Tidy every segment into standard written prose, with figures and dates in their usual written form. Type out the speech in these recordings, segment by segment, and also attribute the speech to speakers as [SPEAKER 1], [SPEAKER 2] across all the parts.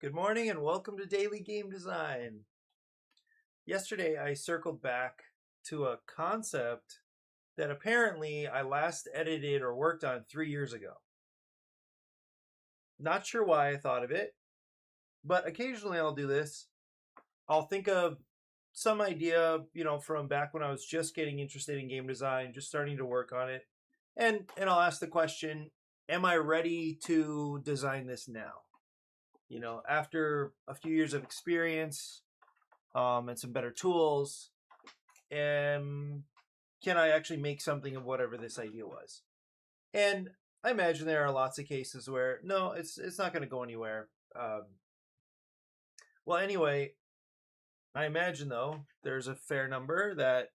[SPEAKER 1] Good morning and welcome to Daily Game Design. Yesterday I circled back to a concept that apparently I last edited or worked on 3 years ago. Not sure why I thought of it, but occasionally I'll do this. I'll think of some idea, from back when I was just getting interested in game design, just starting to work on it. And I'll ask the question, am I ready to design this now? After a few years of experience, and some better tools, can I actually make something of whatever this idea was? And I imagine there are lots of cases where no, it's not going to go anywhere. Well, anyway, I imagine though there's a fair number that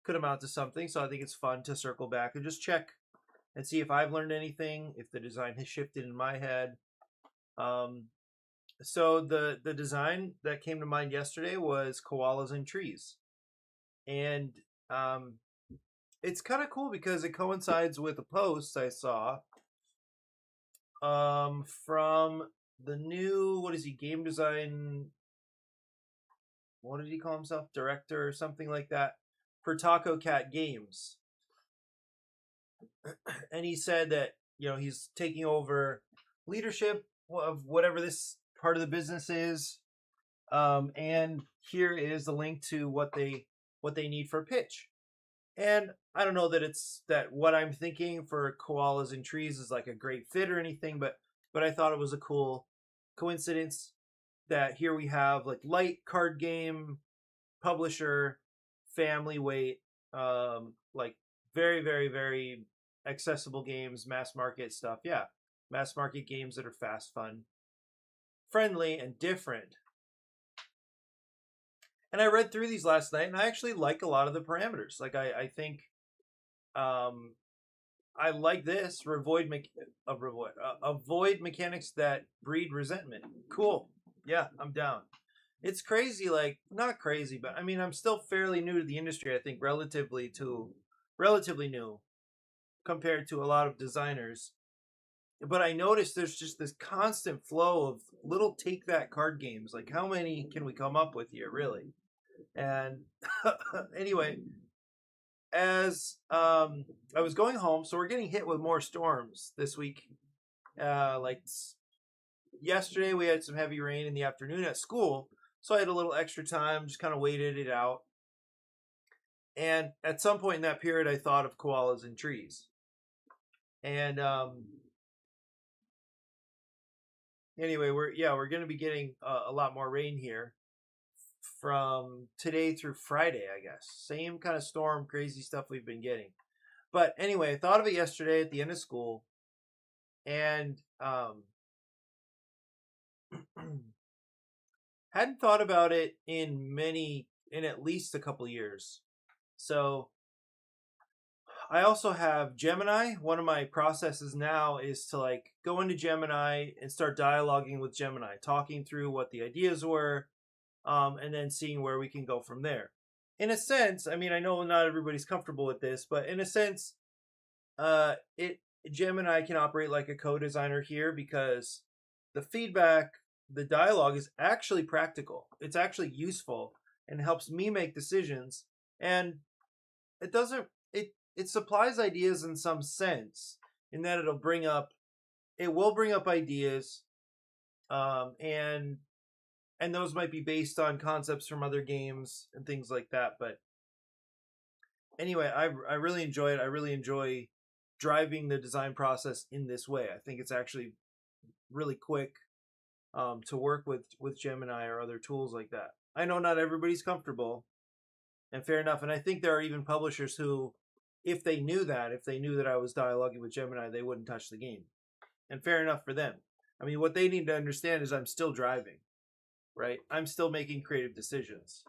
[SPEAKER 1] could amount to something. So I think it's fun to circle back and just check and see if I've learned anything, if the design has shifted in my head. So the design that came to mind yesterday was koalas and trees, and it's kind of cool because it coincides with a post I saw from the new, what is he, game design, what did he call himself, director or something like that, for Taco Cat Games. And he said that he's taking over leadership of whatever this part of the business is. And here is the link to what they need for a pitch. And I don't know that it's that what I'm thinking for koalas and trees is like a great fit or anything, but I thought it was a cool coincidence that here we have like light card game publisher, family weight, like very, very, very accessible games, mass market stuff. Yeah, mass market games that are fast, fun, friendly, and different. And I read through these last night, and I actually like a lot of the parameters. Like I think, I like this avoid mechanics that breed resentment. Cool. Yeah, I'm down. It's crazy, like not crazy, but I mean I'm still fairly new to the industry. I think relatively new compared to a lot of designers. But I noticed there's just this constant flow of little take that card games. Like how many can we come up with here, really? And anyway, as I was going home, so we're getting hit with more storms this week. Like yesterday, we had some heavy rain in the afternoon at school, so I had a little extra time, just kind of waited it out. And at some point in that period, I thought of koalas and trees. And anyway, we're going to be getting a lot more rain here from today through Friday, I guess. Same kind of storm, crazy stuff we've been getting. But anyway, I thought of it yesterday at the end of school, and hadn't thought about it in at least a couple years. So I also have Gemini. One of my processes now is to like go into Gemini and start dialoguing with Gemini, talking through what the ideas were, and then seeing where we can go from there. In a sense, I mean, I know not everybody's comfortable with this, but in a sense, Gemini can operate like a co-designer here because the feedback, the dialogue is actually practical. It's actually useful and helps me make decisions. And it doesn't. It supplies ideas in some sense, in that it will bring up ideas, and those might be based on concepts from other games and things like that. But anyway, I really enjoy it. I really enjoy driving the design process in this way. I think it's actually really quick to work with Gemini or other tools like that. I know not everybody's comfortable, and fair enough. And I think there are even publishers who, if they knew that I was dialoguing with Gemini, they wouldn't touch the game. And fair enough for them. I mean, what they need to understand is I'm still driving, right? I'm still making creative decisions.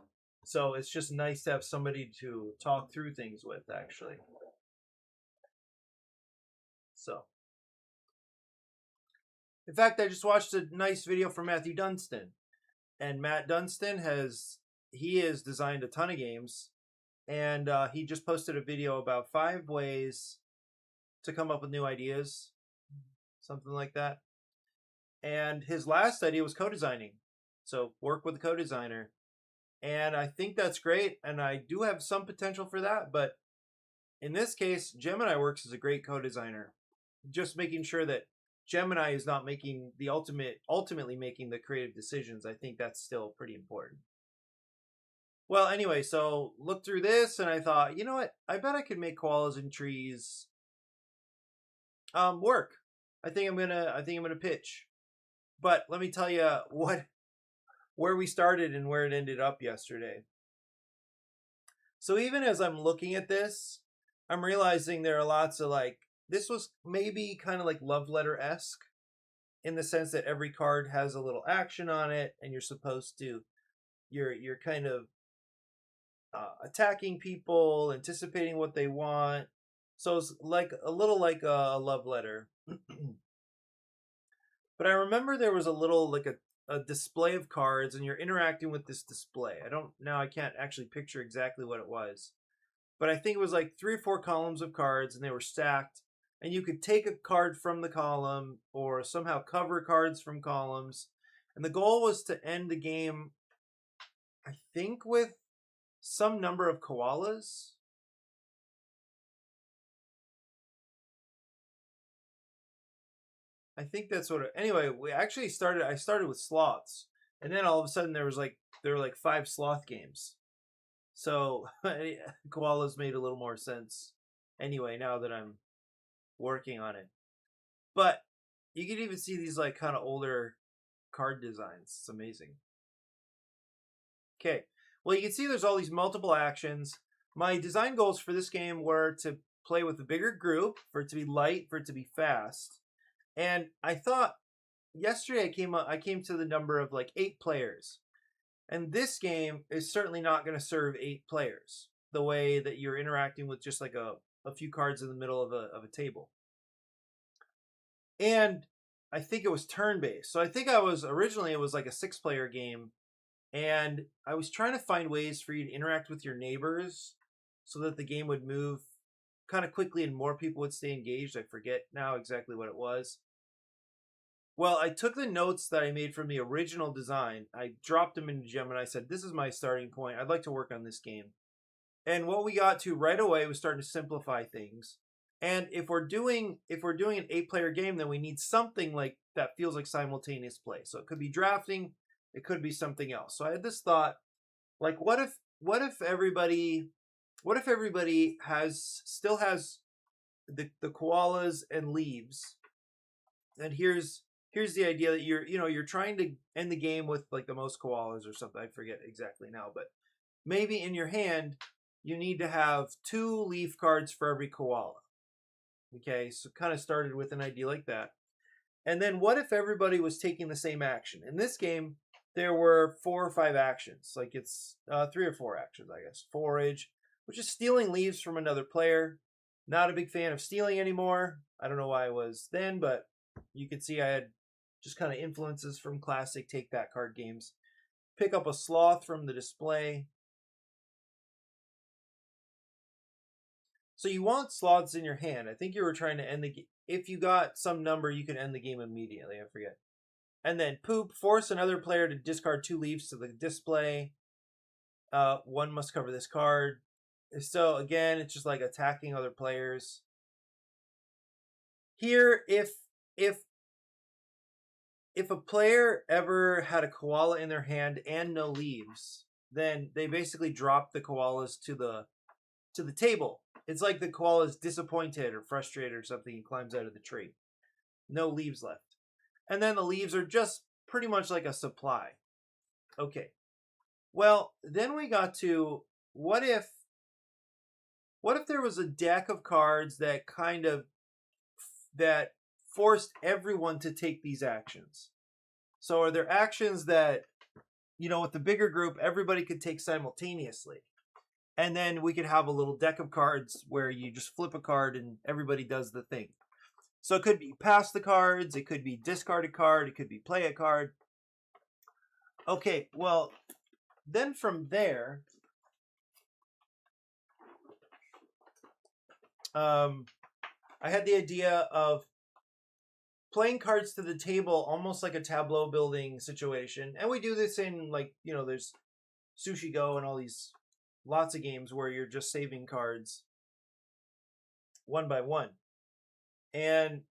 [SPEAKER 1] So it's just nice to have somebody to talk through things with, actually. So, in fact, I just watched a nice video from Matthew Dunstan. And Matt Dunstan has designed a ton of games. And he just posted a video about 5 ways to come up with new ideas, something like that. And his last idea was co-designing. So work with a co-designer. And I think that's great. And I do have some potential for that. But in this case, Gemini Works is a great co-designer. Just making sure that Gemini is not making the ultimately making the creative decisions. I think that's still pretty important. Well, anyway, so looked through this and I thought, you know what? I bet I could make koalas and trees work. I think I'm gonna pitch. But let me tell you where we started and where it ended up yesterday. So even as I'm looking at this, I'm realizing there are lots of this was maybe kind of like love letter-esque in the sense that every card has a little action on it and you're supposed to you're kind of attacking people, anticipating what they want. So it's like a little like a love letter. But I remember there was a little like a display of cards and you're interacting with this display. I can't actually picture exactly what it was. But I think it was like 3 or 4 columns of cards and they were stacked. And you could take a card from the column or somehow cover cards from columns. And the goal was to end the game, I think, with some number of koalas. I think that's what. Anyway, I started with sloths, and then all of a sudden there were like 5 sloth games. So koalas made a little more sense. Anyway, now that I'm working on it, but you can even see these like kind of older card designs. It's amazing. Okay, well you can see there's all these multiple actions. My design goals for this game were to play with a bigger group, for it to be light, for it to be fast. And I thought yesterday I came to the number of like 8 players. And this game is certainly not going to serve 8 players the way that you're interacting with just like a few cards in the middle of a table. And I think it was turn based. So I think originally it was like a 6-player game. And I was trying to find ways for you to interact with your neighbors so that the game would move kind of quickly and more people would stay engaged. I forget now exactly what it was. Well, I took the notes that I made from the original design, I dropped them into Gemini. I said, this is my starting point. I'd like to work on this game. And what we got to right away was starting to simplify things. And if we're doing an 8-player game, then we need something like that feels like simultaneous play. So it could be drafting, it could be something else. So I had this thought, like what if everybody still has the koalas and leaves. And here's the idea that you're trying to end the game with like the most koalas or something. I forget exactly now, but maybe in your hand you need to have 2 leaf cards for every koala. Okay, so kind of started with an idea like that. And then what if everybody was taking the same action? In this game, there were 4 or 5 actions. Like it's 3 or 4 actions, I guess. Forage, which is stealing leaves from another player. Not a big fan of stealing anymore. I don't know why I was then, but you could see I had just kind of influences from classic take that card games. Pick up a sloth from the display. So you want sloths in your hand. I think you were trying to end the game. If you got some number, you can end the game immediately. I forget. And then poop, force another player to discard 2 leaves to the display. One must cover this card. So again, it's just like attacking other players. Here, if a player ever had a koala in their hand and no leaves, then they basically drop the koalas to the table. It's like the koala is disappointed or frustrated or something. He climbs out of the tree. No leaves left. And then the leaves are just pretty much like a supply. Okay. Well, then we got to what if there was a deck of cards that that forced everyone to take these actions? So are there actions that, with the bigger group, everybody could take simultaneously? And then we could have a little deck of cards where you just flip a card and everybody does the thing. So it could be pass the cards, it could be discard a card, it could be play a card. Okay, well, then from there, I had the idea of playing cards to the table, almost like a tableau building situation. And we do this in, like, there's Sushi Go and all these lots of games where you're just saving cards one by one. And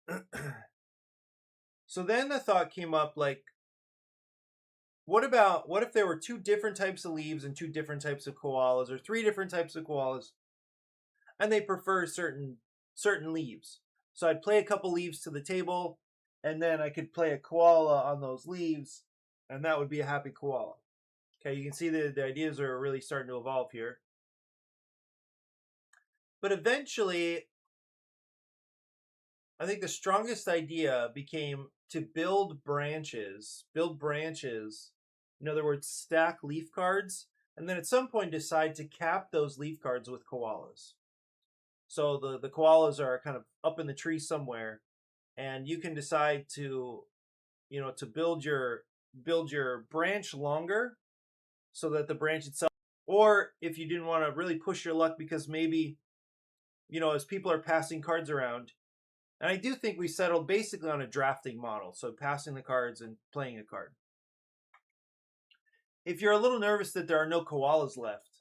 [SPEAKER 1] so then the thought came up, like, what if there were two different types of leaves and two different types of koalas, or three different types of koalas, and they prefer certain leaves. So I'd play a couple leaves to the table, and then I could play a koala on those leaves, and that would be a happy koala. Okay, you can see the ideas are really starting to evolve here. But eventually, I think the strongest idea became to build branches. In other words, stack leaf cards, and then at some point decide to cap those leaf cards with koalas. So the koalas are kind of up in the tree somewhere, and you can decide to, to build your branch longer, so that the branch itself, or if you didn't want to really push your luck, because maybe, as people are passing cards around, and I do think we settled basically on a drafting model, so passing the cards and playing a card. If you're a little nervous that there are no koalas left,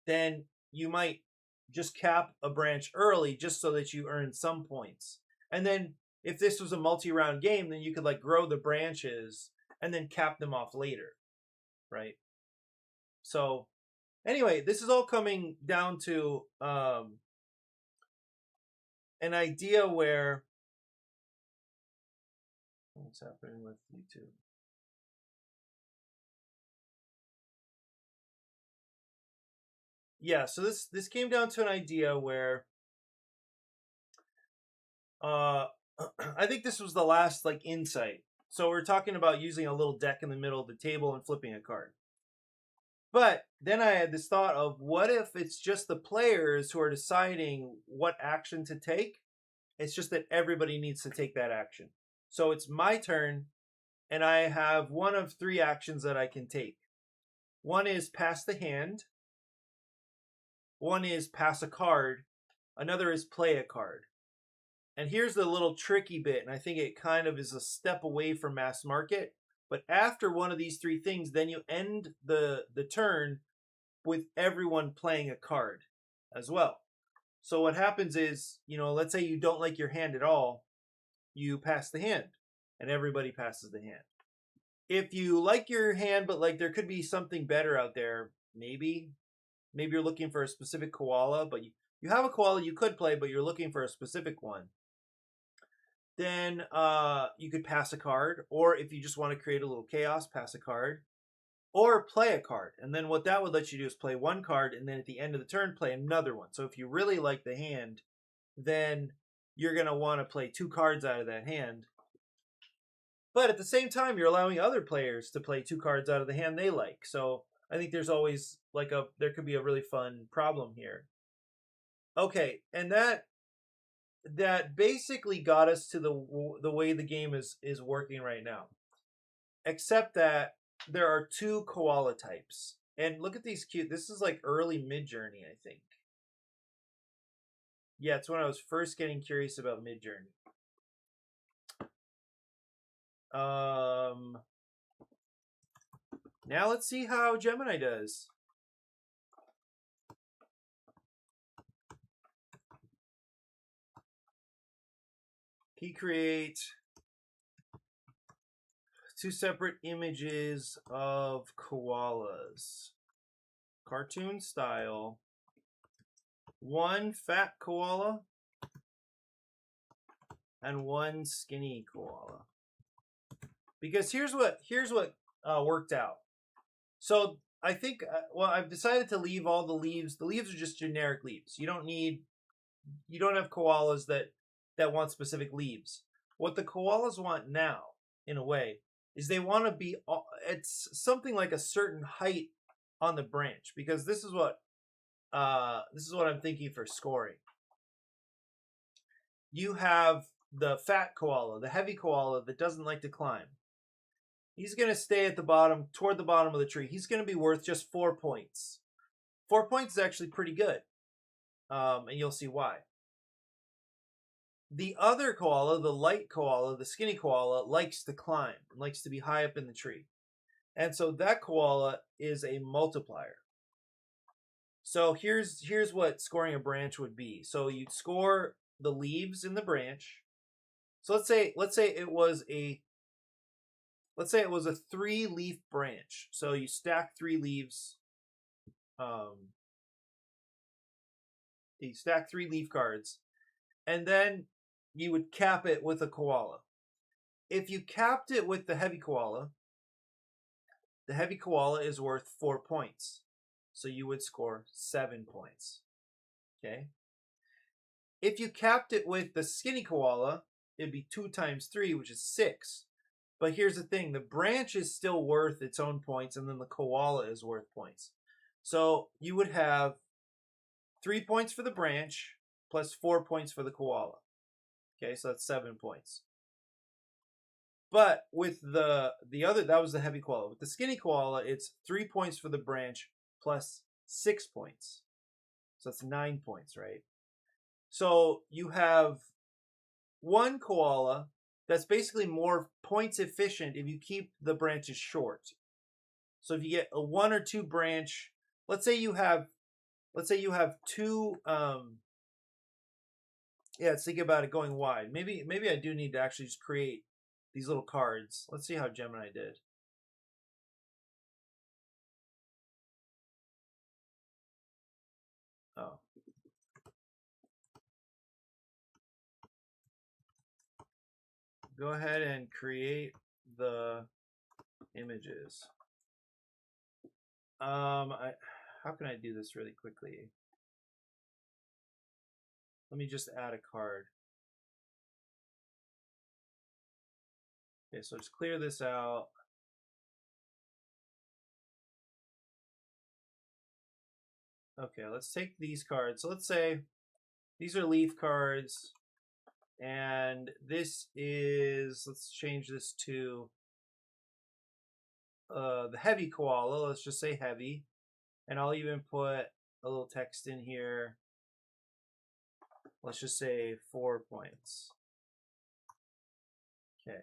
[SPEAKER 1] then you might just cap a branch early, just so that you earn some points. And then if this was a multi-round game, then you could, like, grow the branches and then cap them off later, right? So anyway, this is all coming down to an idea where, what's happening with YouTube? Yeah, so this came down to an idea where I think this was the last, like, insight. So we're talking about using a little deck in the middle of the table and flipping a card. But then I had this thought of, what if it's just the players who are deciding what action to take? It's just that everybody needs to take that action. So it's my turn, and I have one of three actions that I can take. One is pass the hand. One is pass a card. Another is play a card. And here's the little tricky bit, and I think it kind of is a step away from mass market. But after one of these three things, then you end the turn with everyone playing a card as well. So what happens is, let's say you don't like your hand at all, you pass the hand, and everybody passes the hand. If you like your hand, but, like, there could be something better out there, maybe you're looking for a specific koala, but you have a koala you could play, but you're looking for a specific one, then you could pass a card, or if you just want to create a little chaos, pass a card, or play a card. And then what that would let you do is play one card, and then at the end of the turn, play another one. So if you really like the hand, then you're going to want to play two cards out of that hand. But at the same time, you're allowing other players to play two cards out of the hand they like. So I think there's always, like, there could be a really fun problem here. Okay, and that basically got us to the way the game is working right now. Except that there are two koala types. And look at these cute. This is like early Midjourney, I think. Yeah, it's when I was first getting curious about Midjourney. Now let's see how Gemini does. He creates two separate images of koalas, cartoon style. One fat koala and one skinny koala. Because here's what worked out. So I think, I've decided to leave all the leaves. The leaves are just generic leaves. You don't have koalas that want specific leaves. What the koalas want now, in a way, is they want to be, it's something like a certain height on the branch, because this is what I'm thinking for scoring. You have the fat koala, the heavy koala that doesn't like to climb. He's going to stay at the bottom, toward the bottom of the tree. He's going to be worth just 4 points. 4 points is actually pretty good. And you'll see why. The other koala, the light koala, the skinny koala, likes to climb, likes to be high up in the tree. And so that koala is a multiplier. So here's what scoring a branch would be. So you'd score the leaves in the branch. So let's say it was a 3-leaf branch. So you stack 3 leaves. You stack 3 leaf cards, and then you would cap it with a koala. If you capped it with the heavy koala is worth 4 points. So you would score 7 points. Okay. If you capped it with the skinny koala, it'd be 2 times 3, which is 6. But here's the thing, the branch is still worth its own points, and then the koala is worth points. So you would have 3 points for the branch plus 4 points for the koala. Okay, so that's 7 points. But with the other, that was the heavy koala. With the skinny koala, it's 3 points for the branch plus 6 points. So that's 9 points, right? So you have one koala that's basically more points efficient if you keep the branches short. So if you get a 1 or 2 branch, let's say you have 2 let's think about it going wide. Maybe I do need to actually just create these little cards. Let's see how Gemini did. Oh. Go ahead and create the images. How can I do this really quickly? Let me just add a card. Okay, so just clear this out. Okay, let's take these cards. So let's say these are leaf cards, and this is, let's change this to the heavy koala. Let's just say heavy, and I'll even put a little text in here. Let's just say 4 points. Okay.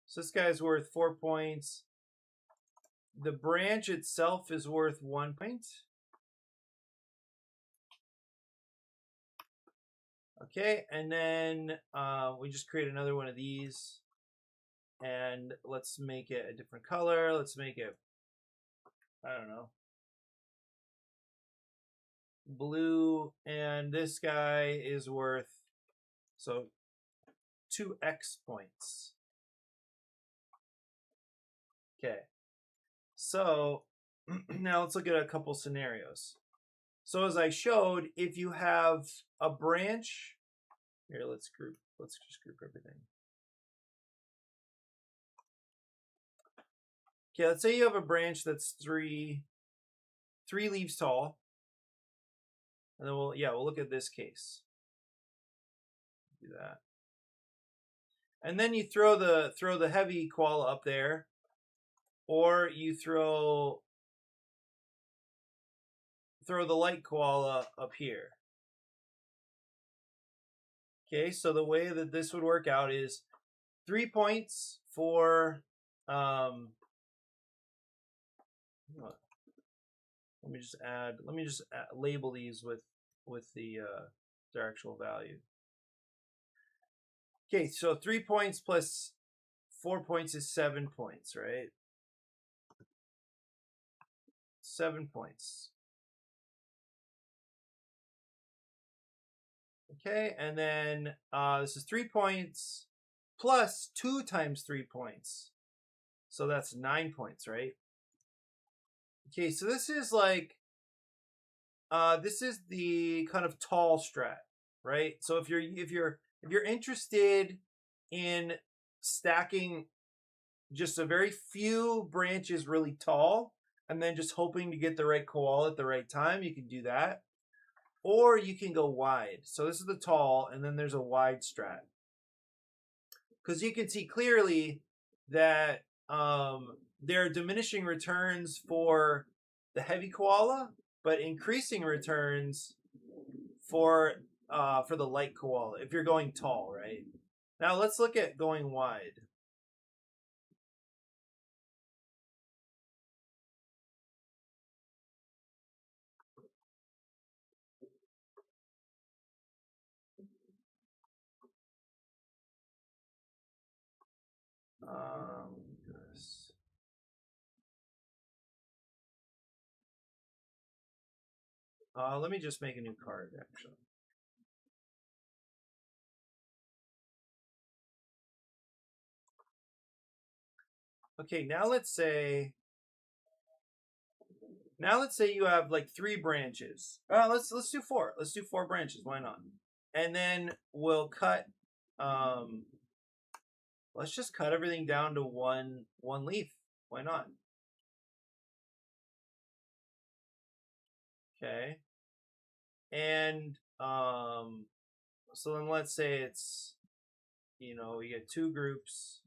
[SPEAKER 1] So this guy's worth 4 points. The branch itself is worth 1 point. Okay, and then we just create another one of these. And let's make it a different color. Let's make it, I don't know, blue. And this guy is worth, so 2x points. Okay, so now let's look at a couple scenarios. So as I showed, if you have a branch, here let's just group everything. Okay, let's say you have a branch that's three leaves tall, and then we'll look at this case. Do that, and then you throw the heavy koala up there, or you throw the light koala up here. Okay, so the way that this would work out is 3 points for let me just label these with their actual value. Okay, so 3 points plus 4 points is 7 points, right? 7 points. Okay, and then this is 3 points plus 2 times 3 points. So that's 9 points, right? Okay, so this is like, this is the kind of tall strat, right? So if you're interested in stacking just a very few branches really tall, and then just hoping to get the right koala at the right time, you can do that. Or you can go wide. So this is the tall, and then there's a wide strat. Because you can see clearly that there are diminishing returns for the heavy koala, but increasing returns for for the light koala if you're going tall, right? Now let's look at going wide. This. Let me just make a new card, actually. Okay, now let's say you have like 3 branches. Let's do 4. Let's do 4 branches. Why not? And then we'll cut. Let's just cut everything down to one leaf. Why not? Okay. And so then let's say it's, we get 2 groups,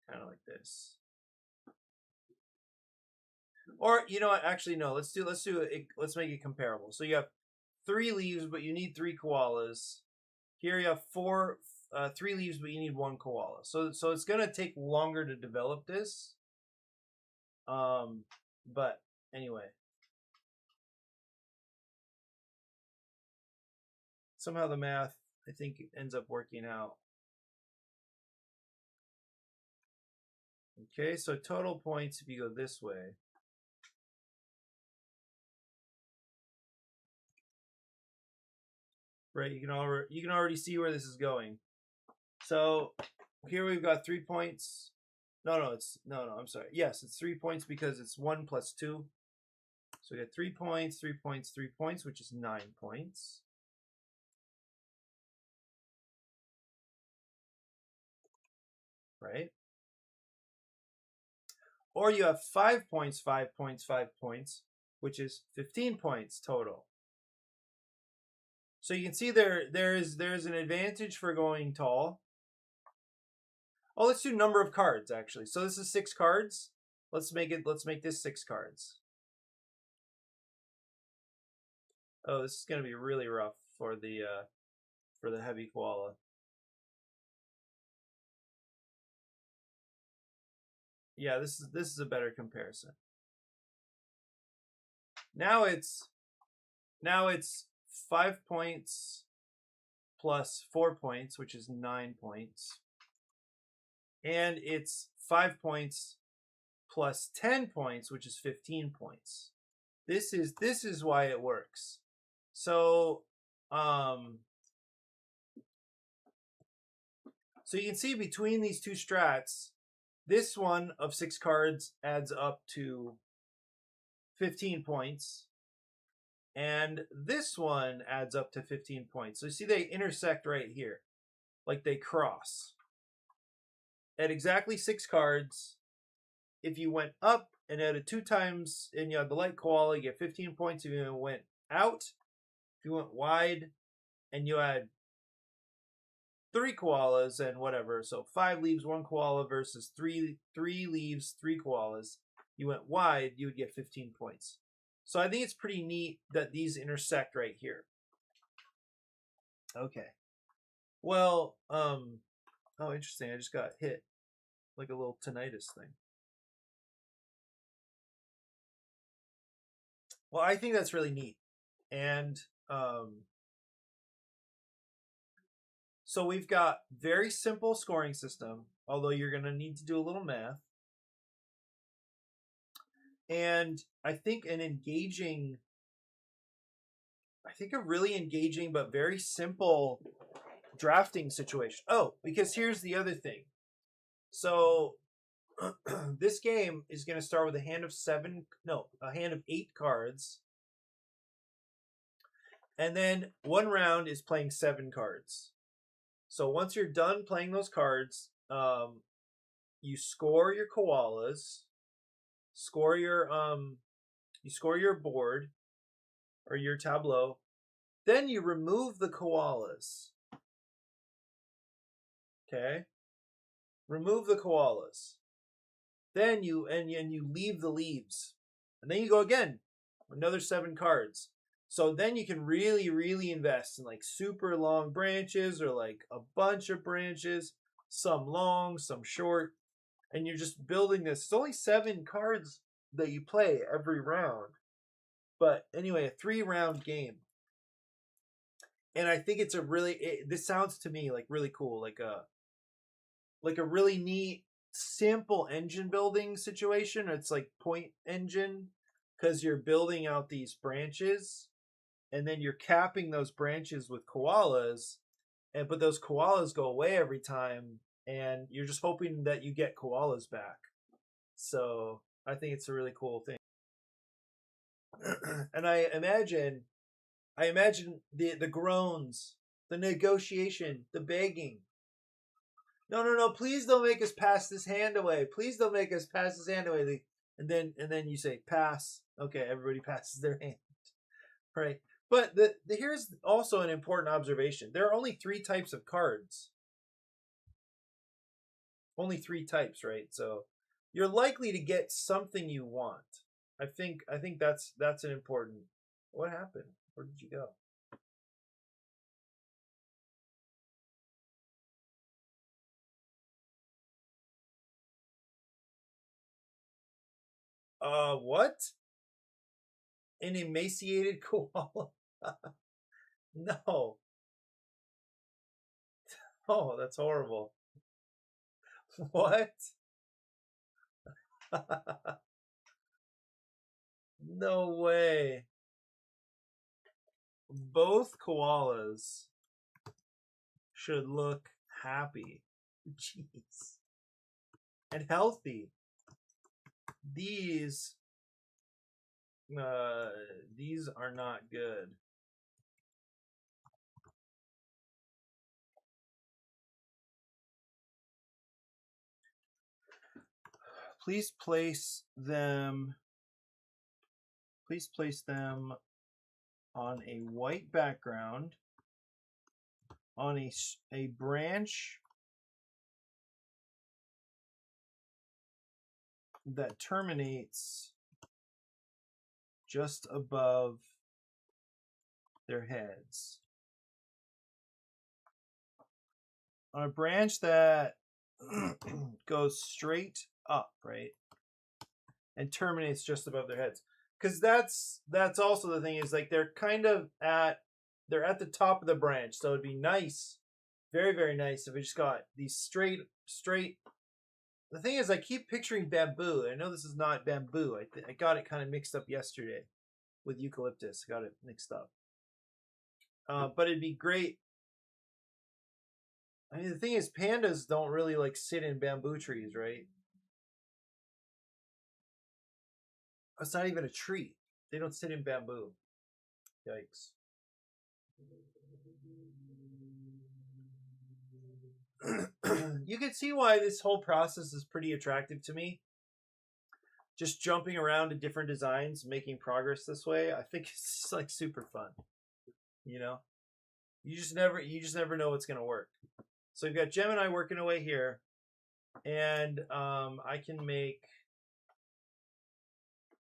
[SPEAKER 1] kind of like this. Or you know what? Actually, no. Let's make it comparable. So you have 3 leaves, but you need 3 koalas. Here you have 3 leaves, but you need 1 koala. So it's gonna take longer to develop this. But anyway, somehow the math, I think, ends up working out. Okay, so total points if you go this way. Right, you can already see where this is going. So here we've got 3 points. No, I'm sorry. Yes, it's 3 points because it's 1 plus 2. So we got 3 points, 3 points, 3 points, which is 9 points. Right? Or you have 5 points, 5 points, 5 points, which is 15 points total. So you can see there's an advantage for going tall. Oh, let's do number of cards actually. So this is 6 cards. Let's make this 6 cards. Oh, this is going to be really rough for the heavy koala. Yeah, this is a better comparison. Now it's 5 points plus 4 points, which is 9 points. And it's 5 points plus 10 points, which is 15 points. This is why it works. So so you can see between these 2 strats, this one of 6 cards adds up to 15 points. And this one adds up to 15 points. So you see they intersect right here. Like they cross. At exactly 6 cards, if you went up and added 2 times and you had the light koala, you get 15 points. If you went out, if you went wide and you had 3 koalas and whatever, so 5 leaves, 1 koala versus 3 leaves, 3 koalas, you went wide, you would get 15 points. So I think it's pretty neat that these intersect right here. Okay. Well, oh, interesting. I just got hit like a little tinnitus thing. Well, I think that's really neat. And so we've got very simple scoring system, although you're going to need to do a little math. And I think a really engaging but very simple drafting situation. Oh, because here's the other thing. So this game is going to start with a hand of 8 cards. And then one round is playing 7 cards. So once you're done playing those cards, you score your koalas, you score your board or your tableau. Then you remove the koalas. Okay? Remove the koalas. Then you leave the leaves. And then you go again. Another 7 cards. So then you can really, really invest in like super long branches or like a bunch of branches, some long, some short, and you're just building this. It's only 7 cards that you play every round. But anyway, a 3 round game. And I think it's a really this sounds to me like really cool, like a really neat simple engine building situation. It's like point engine because you're building out these branches and then you're capping those branches with koalas, and but those koalas go away every time and you're just hoping that you get koalas back. So I think it's a really cool thing. And I imagine the groans, the negotiation, the begging. No, no, no! Please don't make us pass this hand away. Please don't make us pass this hand away. And then you say pass. Okay, everybody passes their hand, right? But here's also an important observation. There are only 3 types of cards. Only 3 types, right? So you're likely to get something you want. I think that's an important. What happened? Where did you go? What? An emaciated koala? No. Oh, that's horrible. What? No way. Both koalas should look happy. Jeez. And healthy. These these are not good. Please place them on a white background on a branch that terminates just above their heads. On a branch that goes straight up, right? And terminates just above their heads. Because that's also the thing, is like they're at the top of the branch. So it'd be nice, very, very nice if we just got these straight. The thing is, I keep picturing bamboo. I know this is not bamboo. I got it kind of mixed up yesterday with eucalyptus. I got it mixed up. But it'd be great. I mean, the thing is, pandas don't really like sit in bamboo trees, right? It's not even a tree. They don't sit in bamboo. Yikes. You can see why this whole process is pretty attractive to me. Just jumping around to different designs, making progress this way, I think it's like super fun. You know, you just never know what's gonna work. So we've got Gemini working away here, and I can make.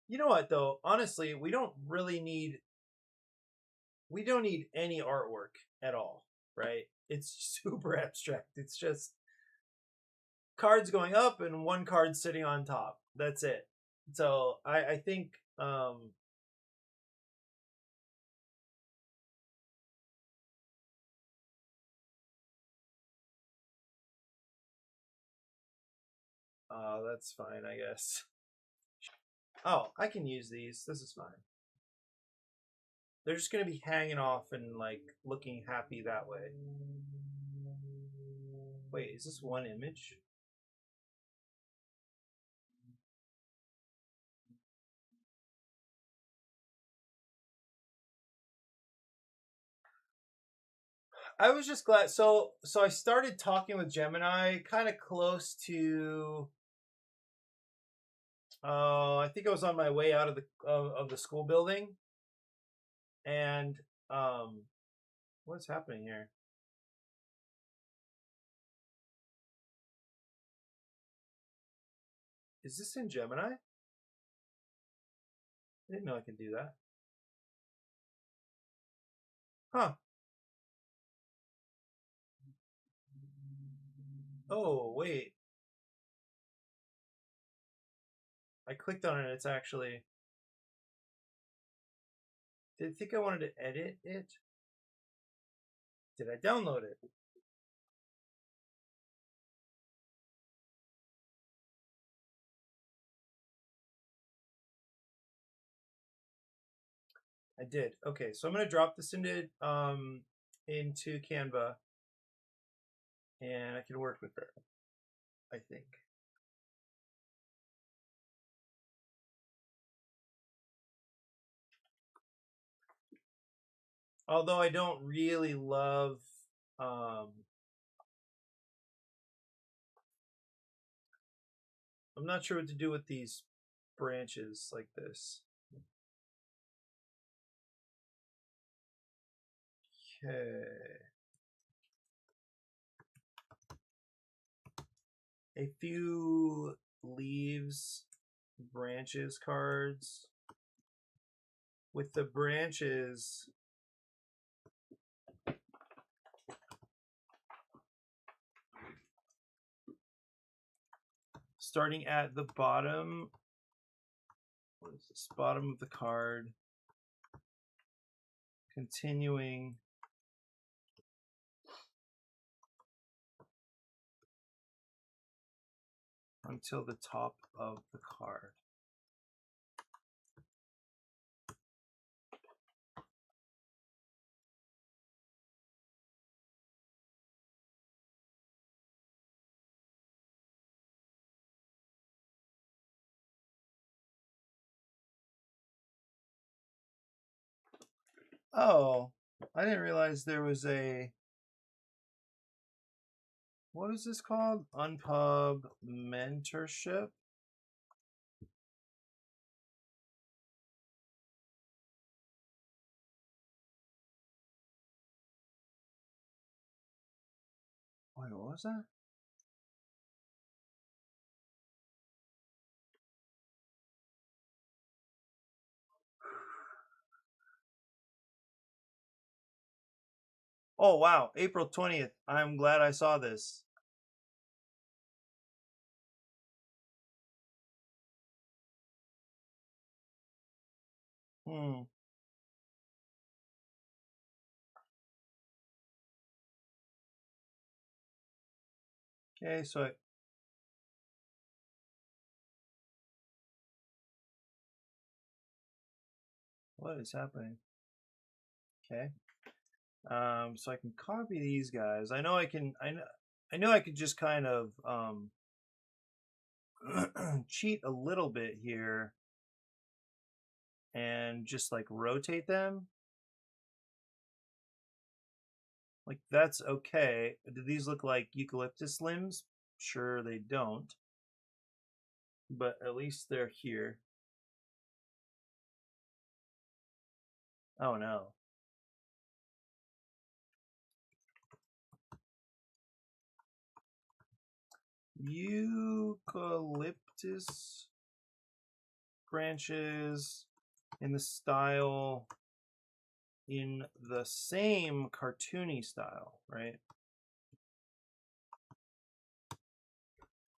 [SPEAKER 1] You know what though? Honestly, we don't need any artwork at all, right? It's super abstract. It's just cards going up and one card sitting on top. That's it. So I think that's fine, I guess. Oh, I can use these. This is fine. They're just gonna be hanging off and like looking happy that way. Wait, is this one image? I was just glad. So I started talking with Gemini kind of close to. I think I was on my way out of the school building, and um, what's happening here? Is this in Gemini? I didn't know I could do that. Huh. Oh, wait. I clicked on it. It's actually. Did I think I wanted to edit it? Did I download it? I did. Okay, so I'm gonna drop this into Canva, and I can work with it. I think. Although I don't really love. Um, I'm not sure what to do with these branches like this. Okay. A few leaves, branches cards. With the branches starting at the bottom. What is this? Bottom of the card. Continuing until the top of the card. Oh, I didn't realize there was a. What is this called? Unpub mentorship? Wait, what was that? Oh, wow. April 20th. I'm glad I saw this. Hmm. Okay, so what is happening? Okay. So I can copy these guys. I know I can. I know I could just kind of cheat a little bit here and just like rotate them. Like that's okay. Do these look like eucalyptus limbs? Sure, they don't. But at least they're here. Oh no. Eucalyptus branches in the style, in the same cartoony style, right?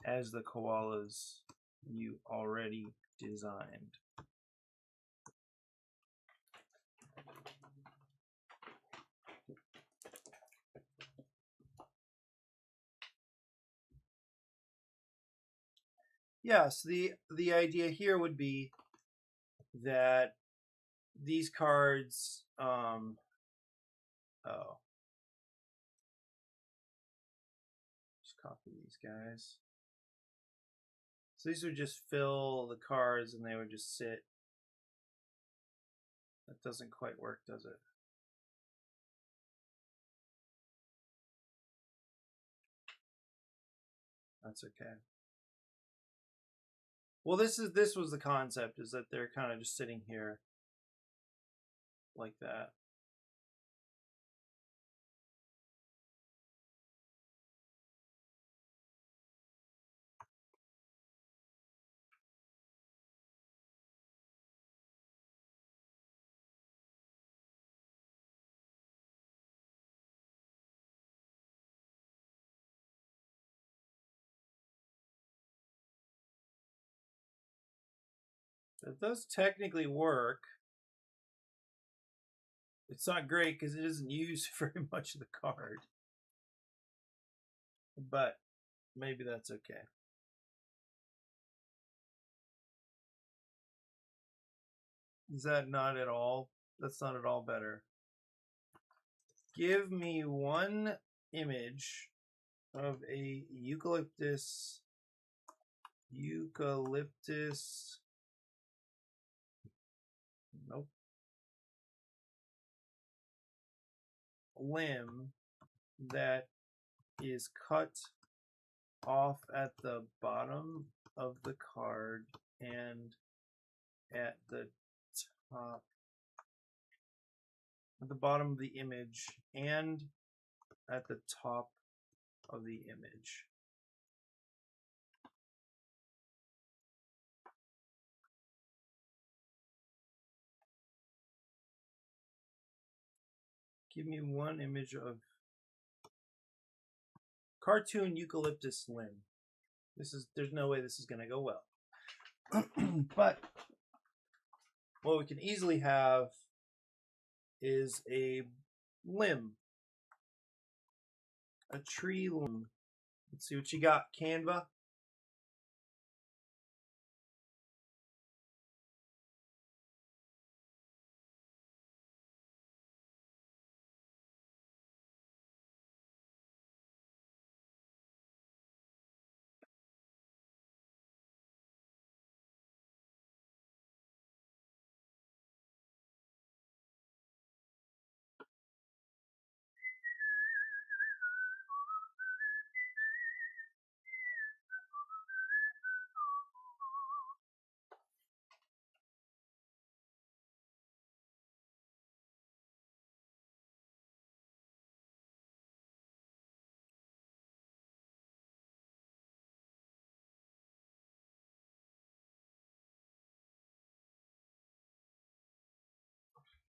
[SPEAKER 1] As the koalas you already designed. Yes, the idea here would be that these cards oh, just copy these guys. So these would just fill the cards and they would just sit. That doesn't quite work, does it? That's okay. Well, this was the concept, is that they're kind of just sitting here like that. It does technically work. It's not great because it doesn't use very much of the card. But maybe that's okay. Is that not at all? That's not at all better. Give me one image of a eucalyptus. Nope. Limb that is cut off at the bottom of the card and at the top, at the bottom of the image and at the top of the image. Give me one image of cartoon eucalyptus limb. There's no way this is going to go well. But what we can easily have is a limb, a tree limb. Let's see what you got, Canva.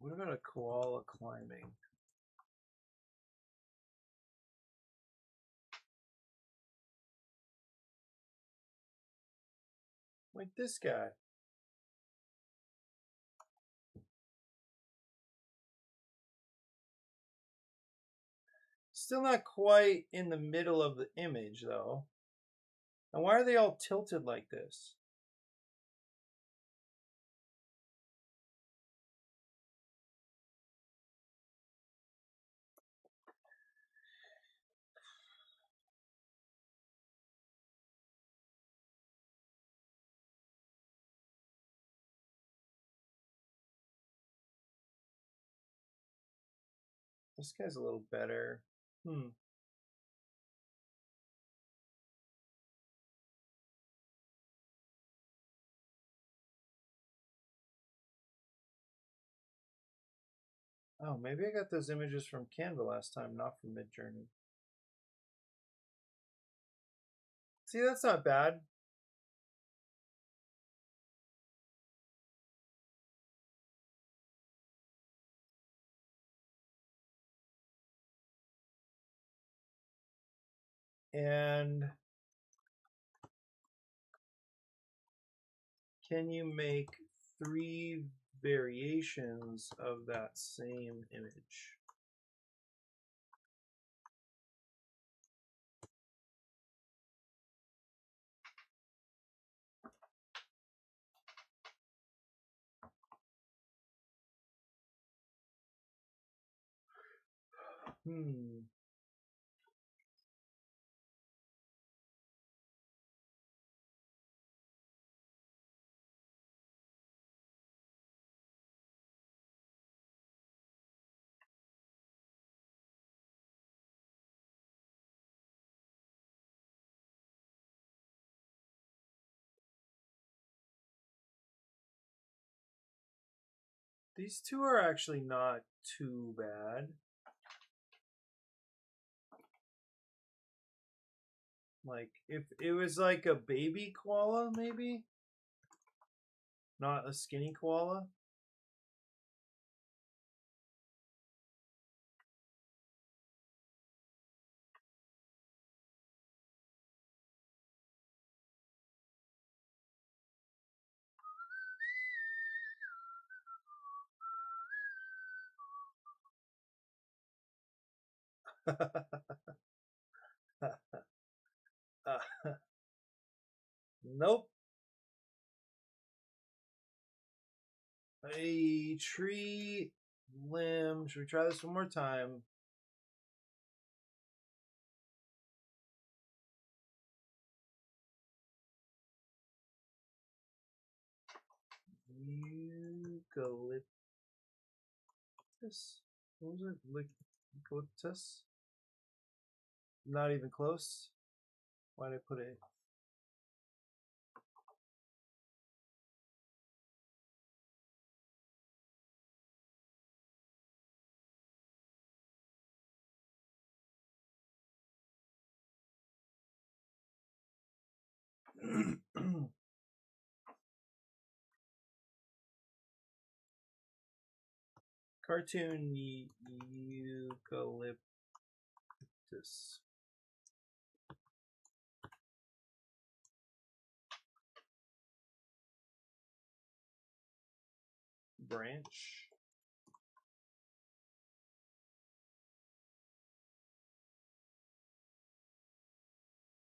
[SPEAKER 1] What about a koala climbing? Like this guy. Still not quite in the middle of the image, though. And why are they all tilted like this? This guy's a little better. Oh, maybe I got those images from Canva last time, not from Midjourney. See, that's not bad. And can you make 3 variations of that same image? These two are actually not too bad. Like, if it was like a baby koala, maybe? Not a skinny koala? Nope. A tree limb. Should we try this one more time? Eucalyptus. What was it? Eucalyptus? Not even close. Why did I put it? Cartoon eucalyptus. Branch.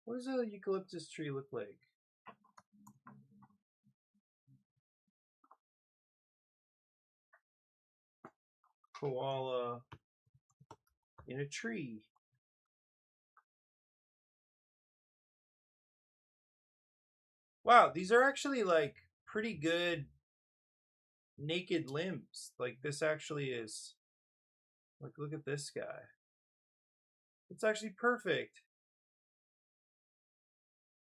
[SPEAKER 1] What does a eucalyptus tree look like? Koala in a tree. Wow, these are actually like pretty good naked limbs. Like this actually is. Like look at this guy. It's actually perfect.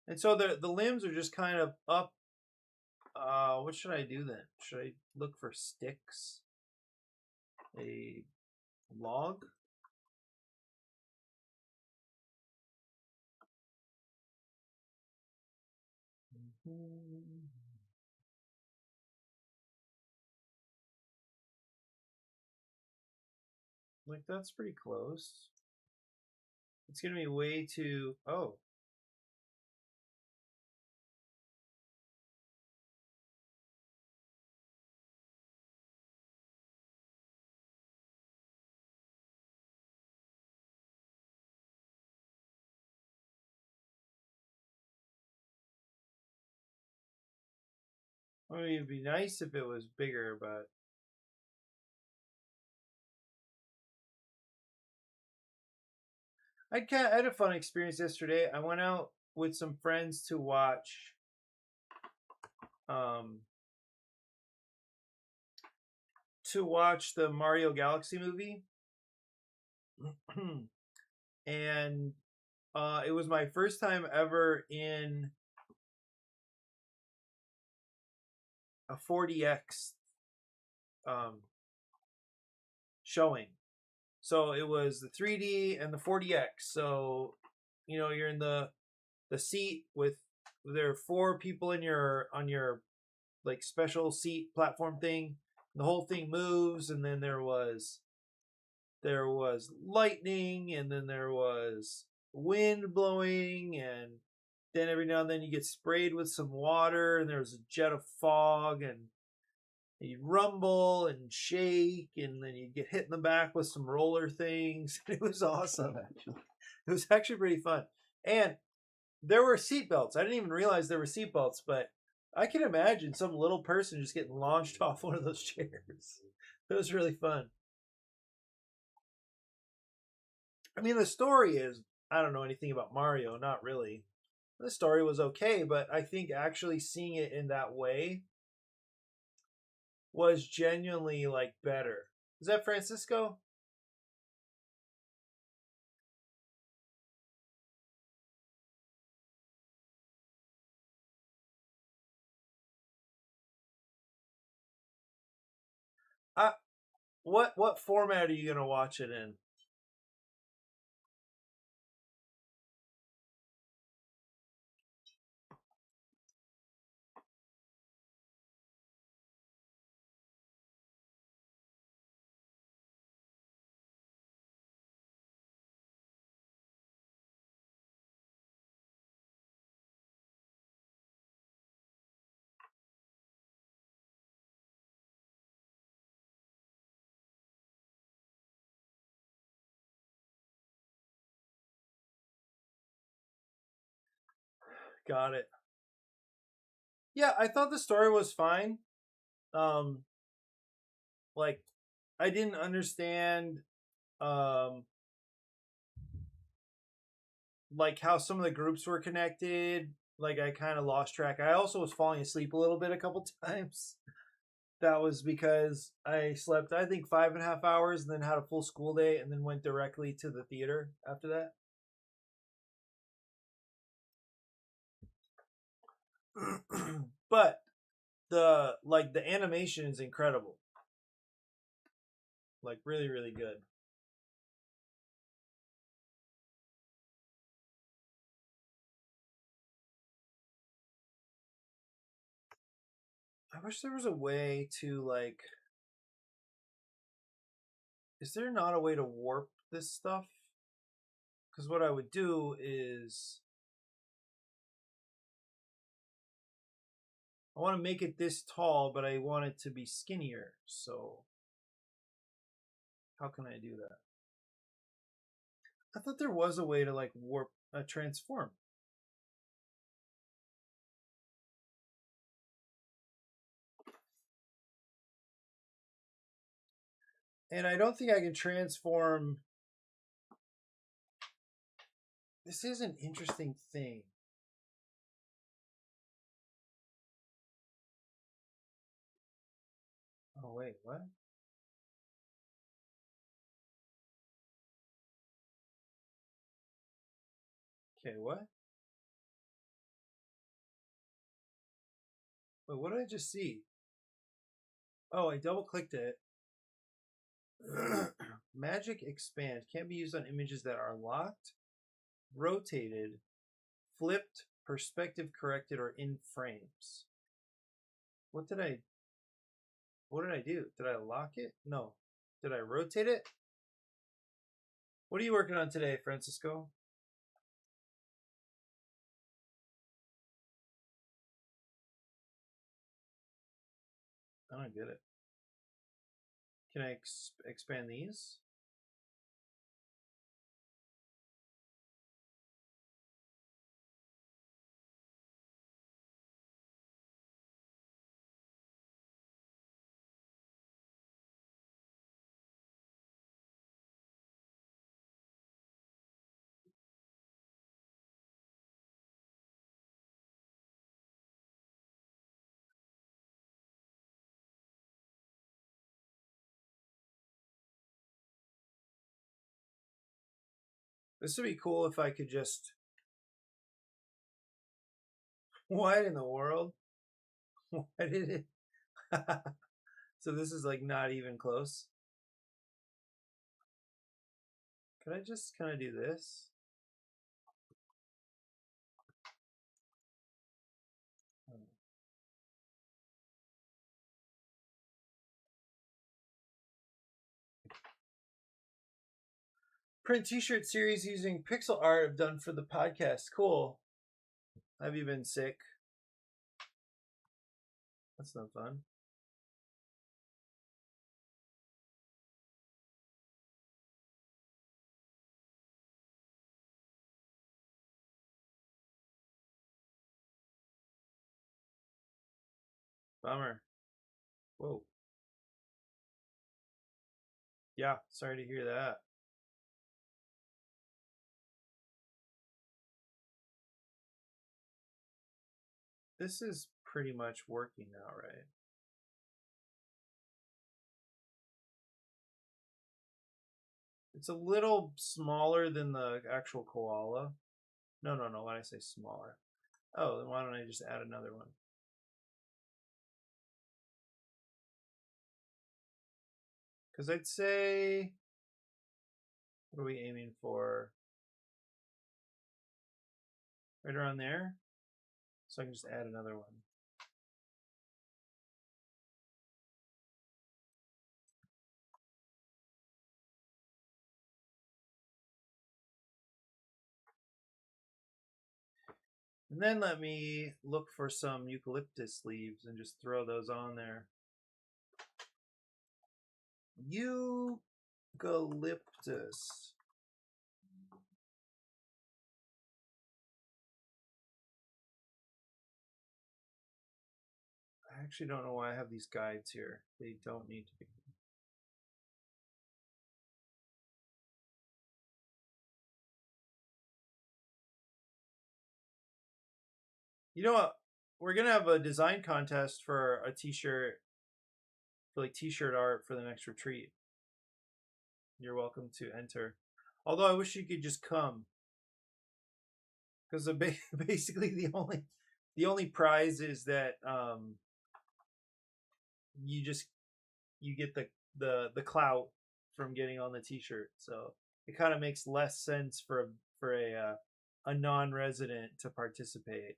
[SPEAKER 1] And so the limbs are just kind of up. What should I do then? Should I look for sticks? A log? Like that's pretty close. It's gonna be way too. Oh, I mean, it'd be nice if it was bigger, but I had a fun experience yesterday. I went out with some friends um to watch the Mario Galaxy movie, and it was my first time ever in a 4DX um, showing. So it was the 3D and the 4DX. So you're in the seat with there are four people in your on your like special seat platform thing. The whole thing moves, and then there was lightning, and then there was wind blowing, and then every now and then you get sprayed with some water, and there's a jet of fog, and you rumble and shake, and then you get hit in the back with some roller things. It was awesome, actually. It was actually pretty fun. And there were seatbelts. I didn't even realize there were seatbelts, but I can imagine some little person just getting launched off one of those chairs. It was really fun. I mean, the story is I don't know anything about Mario, not really. The story was okay, but I think actually seeing it in that way was genuinely like better. Is that Francisco? I, what format are you gonna watch it in? Got it. Yeah, I thought the story was fine. Um, like I didn't understand um like how some of the groups were connected. Like I kind of lost track. I also was falling asleep a little bit a couple times. That was because I slept, I think, 5.5 hours and then had a full school day and then went directly to the theater after that. But the animation is incredible. Like really, really good. I wish there was a way to like is there not a way to warp this stuff? Because what I would do is I want to make it this tall, but I want it to be skinnier. So how can I do that? I thought there was a way to like warp transform. And I don't think I can transform. This is an interesting thing. Oh wait, what? Okay, what? Wait, what did I just see? Oh, I double clicked it. Magic expand can't be used on images that are locked, rotated, flipped, perspective corrected, or in frames. What did I? What did I do? Did I lock it? No. Did I rotate it? What are you working on today, Francisco? I don't get it. Can I expand these? This would be cool if I could just. What in the world? Why did it? So this is like not even close. Could I just kind of do this? Print t-shirt series using pixel art I've done for the podcast. Cool. Have you been sick? That's no fun. Bummer. Whoa. Yeah, sorry to hear that. This is pretty much working now, right? It's a little smaller than the actual koala. No, no, no. When I say smaller. Oh, then why don't I just add another one? Because I'd say, what are we aiming for? Right around there? So I can just add another one. And then let me look for some eucalyptus leaves and just throw those on there. Eucalyptus. I actually don't know why I have these guides here. They don't need to be. You know what? We're gonna have a design contest for a t-shirt, for like t-shirt art for the next retreat. You're welcome to enter. Although I wish you could just come, because basically the only prize is that you just you get the clout from getting on the t-shirt. So it kind of makes less sense for a non-resident to participate.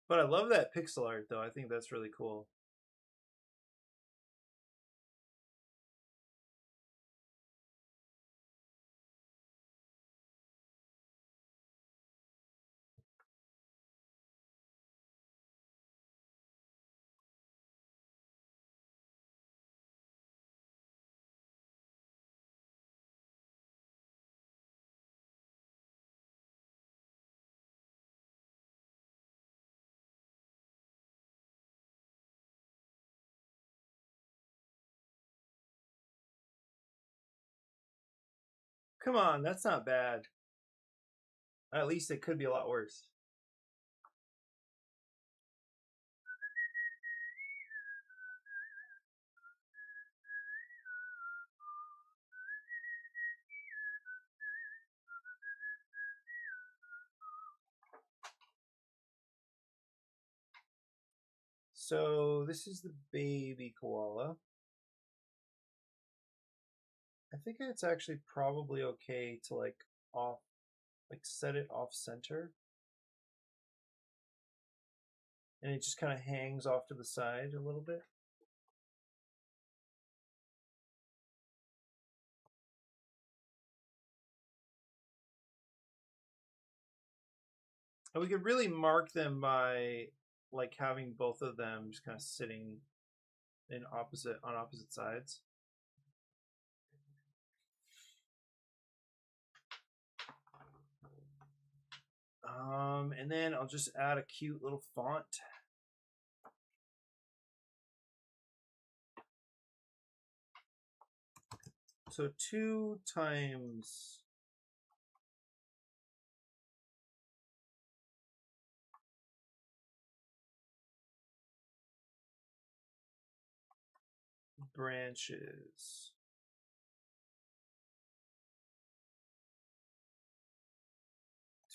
[SPEAKER 1] But I love that pixel art though. I think that's really cool. Come on, that's not bad. At least it could be a lot worse. So this is the baby koala. I think it's actually probably okay to set it off center. And it just kind of hangs off to the side a little bit. And we could really mark them by like having both of them just kind of sitting on opposite sides. And then I'll just add a cute little font. So 2 times branches.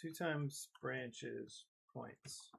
[SPEAKER 1] Two times branches points.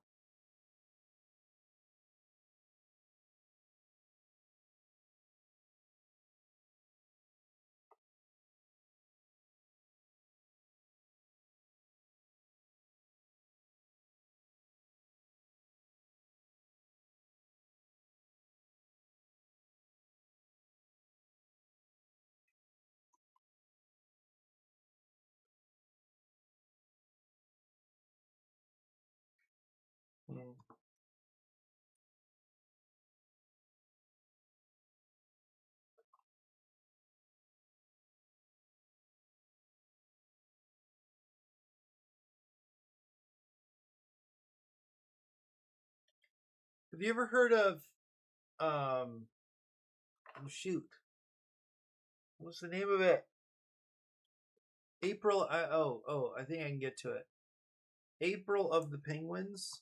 [SPEAKER 1] Have you ever heard of oh shoot, what's the name of it? I think I can get to it. April of the Penguins.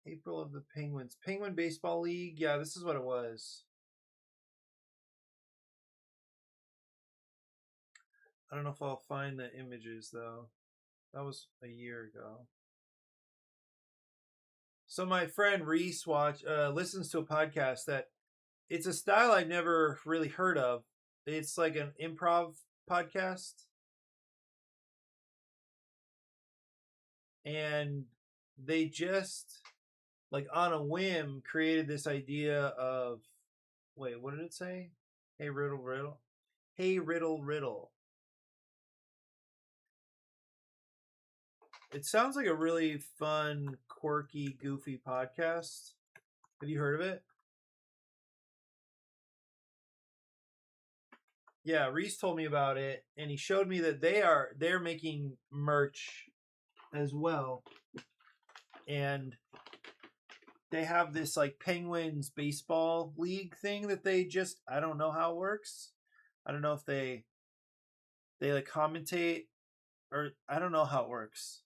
[SPEAKER 1] April of the Penguins. Penguin Baseball League. Yeah, this is what it was. I don't know if I'll find the images though. That was a year ago. So my friend Reese listens to a podcast that it's a style I'd never really heard of. It's like an improv podcast. And they just like on a whim created this idea of wait, what did it say? Hey riddle riddle. Hey riddle riddle. It sounds like a really fun, quirky, goofy podcast. Have you heard of it? Yeah, Reese told me about it, and he showed me that they're making merch as well, and they have this like Penguins baseball league thing that they just I don't know how it works. I don't know if they like commentate or I don't know how it works.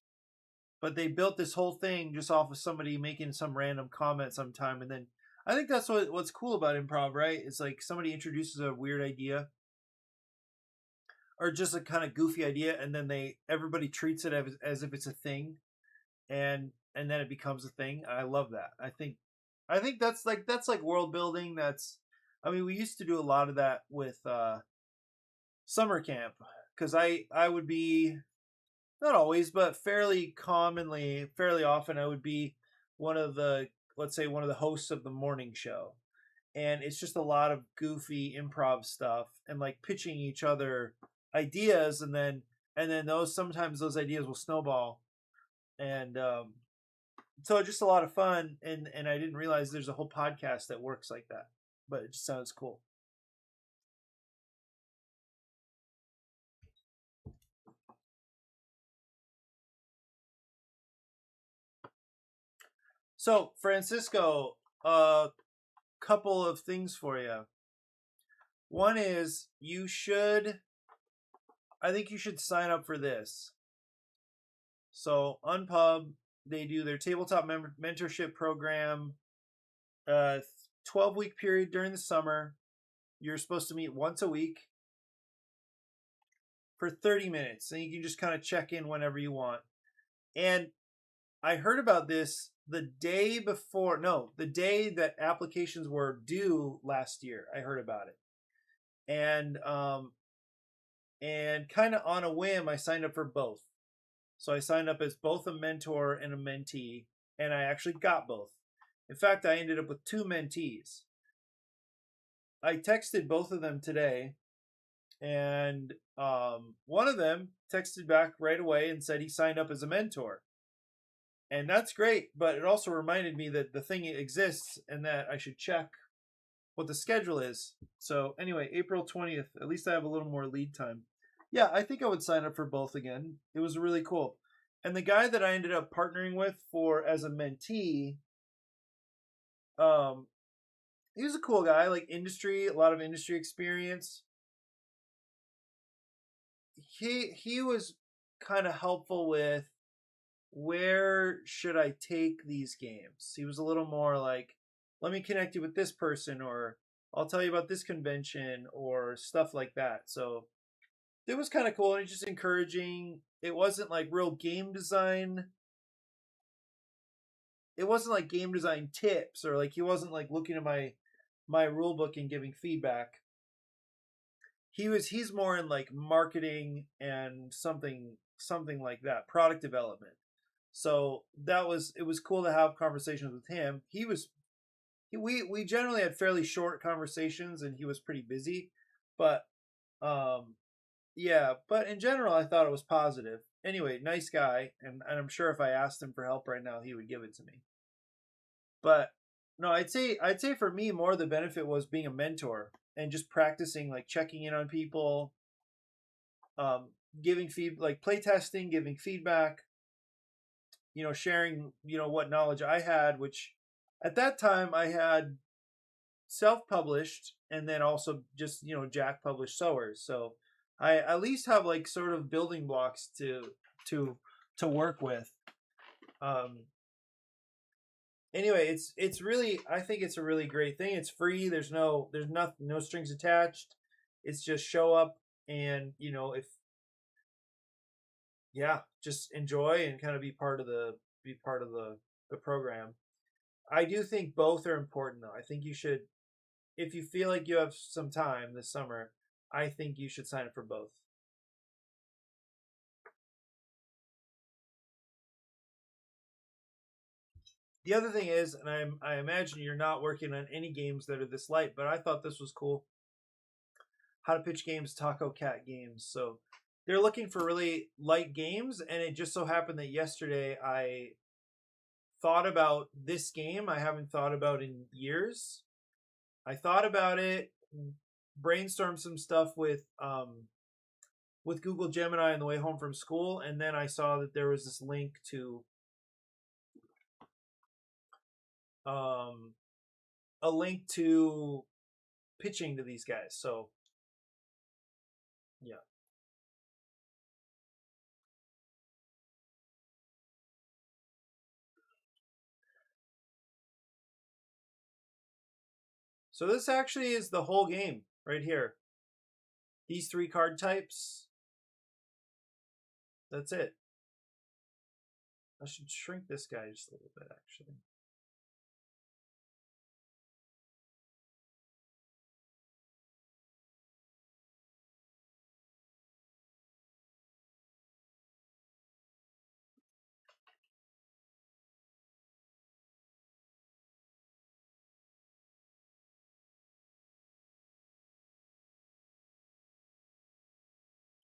[SPEAKER 1] But they built this whole thing just off of somebody making some random comment sometime, and then I think that's what's cool about improv, right? It's like somebody introduces a weird idea or just a kind of goofy idea, and then everybody treats it as if it's a thing, and then it becomes a thing. I love that. I think that's like world building. I mean, we used to do a lot of that with summer camp because I would be not always, but fairly often, I would be one of the, let's say, one of the hosts of the morning show. And it's just a lot of goofy improv stuff and like pitching each other ideas. And then sometimes those ideas will snowball. And so it's just a lot of fun. And I didn't realize there's a whole podcast that works like that, but it just sounds cool. So, Francisco, a couple of things for you. One is I think you should sign up for this. So Unpub, they do their tabletop mentorship program, 12-week period during the summer. You're supposed to meet once a week for 30 minutes, and you can just kind of check in whenever you want. And I heard about this the day before, no, the day that applications were due last year. I heard about it. And kind of on a whim, I signed up for both. So I signed up as both a mentor and a mentee, and I actually got both. In fact, I ended up with two mentees. I texted both of them today, and one of them texted back right away and said he signed up as a mentor. And that's great, but it also reminded me that the thing exists and that I should check what the schedule is. So anyway, April 20th, at least I have a little more lead time. Yeah, I think I would sign up for both again. It was really cool. And the guy that I ended up partnering with for as a mentee, um, he was a cool guy, like a lot of industry experience. He was kind of helpful with where should I take these games. He was a little more like, let me connect you with this person, or I'll tell you about this convention, or stuff like that. So it was kind of cool and just encouraging. It wasn't like real game design. It wasn't like game design tips, or like he wasn't like looking at my rule book and giving feedback. He's more in like marketing and something like that, product development. So it was cool to have conversations with him. We generally had fairly short conversations, and he was pretty busy, but um yeah, but in general, I thought it was positive. Anyway, nice guy, and I'm sure if I asked him for help right now, he would give it to me. But no, I'd say for me, more the benefit was being a mentor and just practicing, like checking in on people, um, giving like play testing, giving feedback, sharing, what knowledge I had, which at that time I had self-published and then also just Jack published sewers, so I at least have like sort of building blocks to to work with. um anyway, it's really, I think it's a really great thing. It's free. No strings attached. It's just show up, and if yeah, just enjoy and kind of be part of the program. I do think both are important, though. I think you should, if you feel like you have some time this summer, I think you should sign up for both. The other thing is, and I imagine you're not working on any games that are this light, but I thought this was cool. How to pitch games, Taco Cat games. So they're looking for really light games, and it just so happened that yesterday I thought about this game I haven't thought about in years. I thought about it brainstormed some stuff with Google Gemini on the way home from school, and then I saw that there was this link to um, a link to pitching to these guys. So yeah. So this actually is the whole game right here. These 3 card types. That's it. I should shrink this guy just a little bit, actually.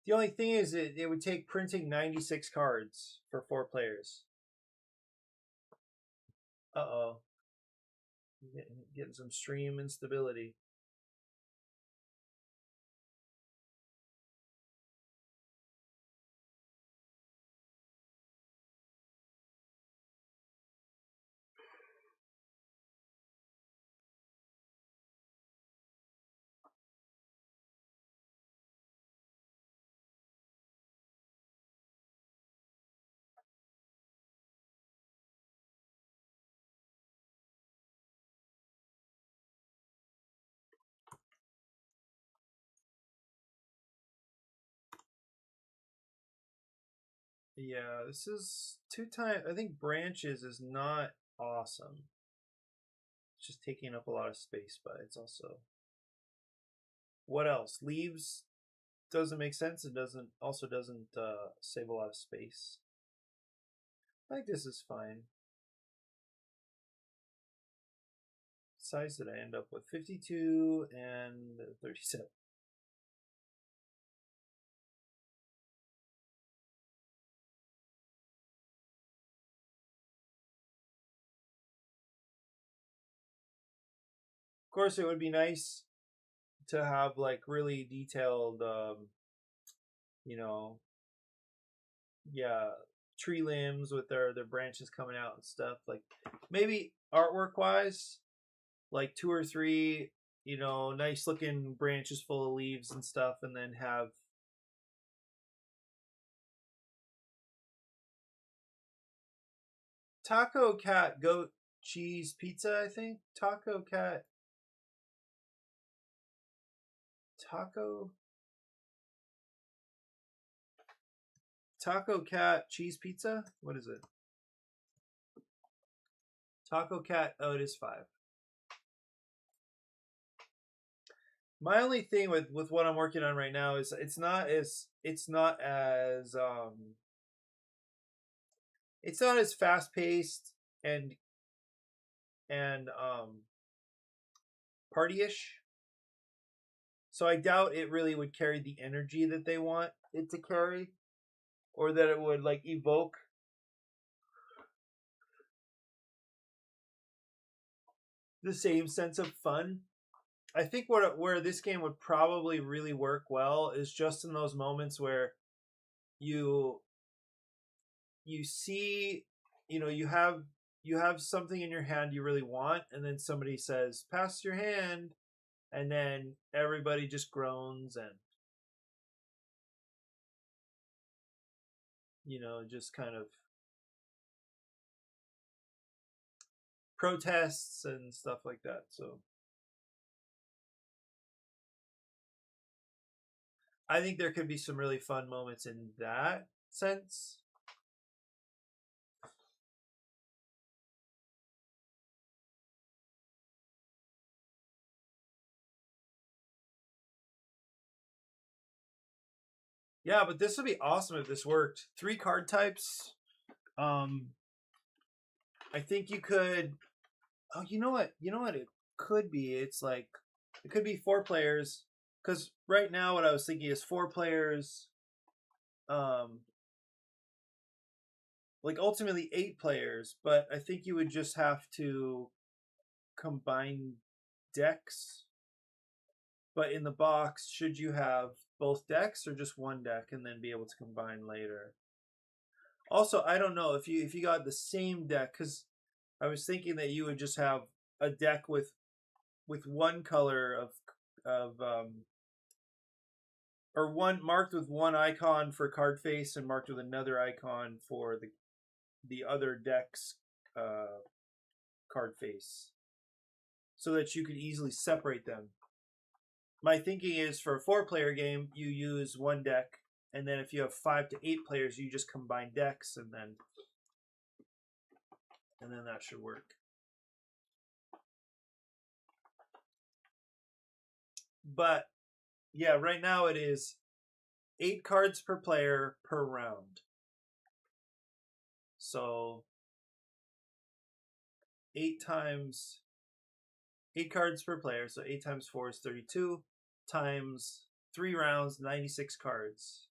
[SPEAKER 1] The only thing is it would take printing 96 cards for 4 players. Uh-oh. Getting some stream instability. Yeah, this is 2 times. I think branches is not awesome. It's just taking up a lot of space, but it's also. What else? Leaves doesn't make sense. It doesn't save a lot of space. I think this is fine. Size did I end up with? 52 and 37. Of course, it would be nice to have like really detailed, you know, yeah, tree limbs with their branches coming out and stuff. Like maybe artwork wise, like 2 or 3, nice looking branches full of leaves and stuff, and then have taco cat goat cheese pizza. I think taco cat taco taco cat cheese pizza. What is it? Taco cat. Oh, it is 5. My only thing with what I'm working on right now is it's not as fast paced and party-ish. So I doubt it really would carry the energy that they want it to carry, or that it would like evoke the same sense of fun. I think where this game would probably really work well is just in those moments where you you see, you have something in your hand you really want, and then somebody says, "Pass your hand," and then everybody just groans and just kind of protests and stuff like that. So I think there could be some really fun moments in that sense. Yeah, but this would be awesome if this worked. 3 card types. Um, I think you could. Oh, you know what? You know what it could be. It's like it could be 4 players. Because right now, what I was thinking is 4 players. Um, like ultimately 8 players, but I think you would just have to combine decks But in the box, should you have both decks or just one deck and then be able to combine later? Also, I don't know if you got the same deck, because I was thinking that you would just have a deck with one color of or one marked with one icon for card face and marked with another icon for the other deck's card face, so that you could easily separate them. My thinking is for a 4-player game, you use one deck, and then if you have 5 to 8 players, you just combine decks, and then that should work. But yeah, right now it is 8 cards per player per round. So 8 cards per player, so 8 times 4 is 32, times 3 rounds, 96 cards.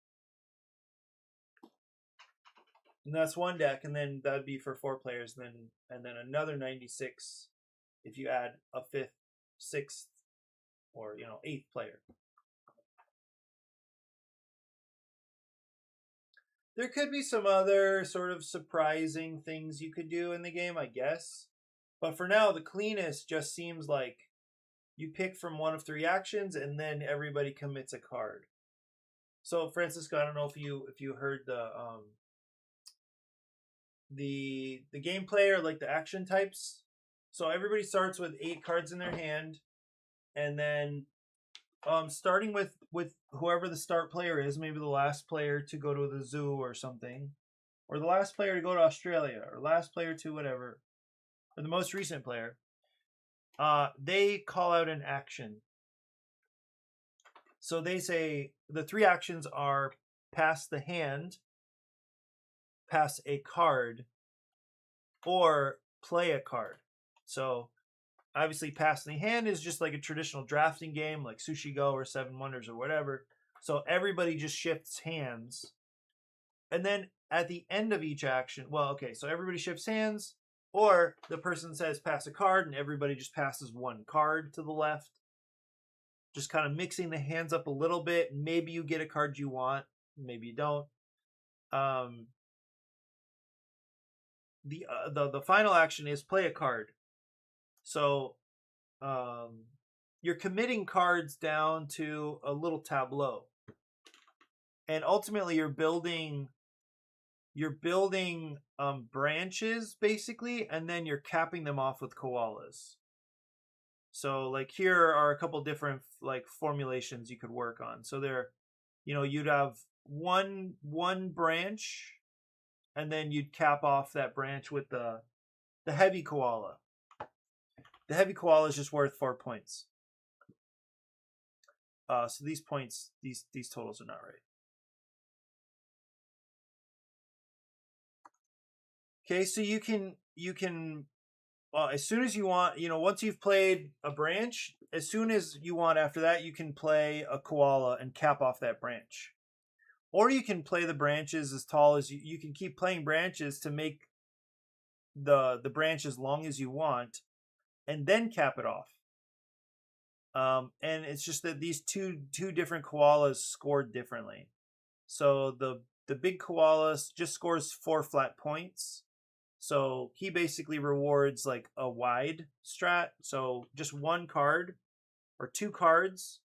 [SPEAKER 1] And that's one deck, and then that'd be for 4 players, and then another 96 if you add a 5th, 6th, or 8th player. There could be some other sort of surprising things you could do in the game, I guess. But for now, the cleanest just seems like you pick from one of 3 actions, and then everybody commits a card. So, Francisco, I don't know if you heard the gameplay or like the action types. So everybody starts with 8 cards in their hand, and then starting with whoever the start player is, maybe the last player to go to the zoo or something, or the last player to go to Australia, or last player to whatever, or the most recent player, they call out an action. So they say the 3 actions are pass the hand, pass a card, or play a card. So obviously passing the hand is just like a traditional drafting game like Sushi Go or Seven Wonders or whatever. So everybody just shifts hands. And then at the end of each action, so everybody shifts hands, or the person says pass a card and everybody just passes one card to the left. Just kind of mixing the hands up a little bit. Maybe you get a card you want, maybe you don't. The final action is play a card. So you're committing cards down to a little tableau, and ultimately you're building branches basically, and then you're capping them off with koalas. So like here are a couple different like formulations you could work on. So there, you'd have one branch, and then you'd cap off that branch with the heavy koala. The heavy koala is just worth 4 points. So these points, these totals are not right. Okay, so you can as soon as you want, once you've played a branch, as soon as you want after that, you can play a koala and cap off that branch. Or you can play the branches as tall as you can keep playing branches to make the branch as long as you want, and then cap it off. And it's just that these two different koalas scored differently. So the big koala just scores 4 flat points. So he basically rewards like a wide strat. So just 1 card or 2 cards,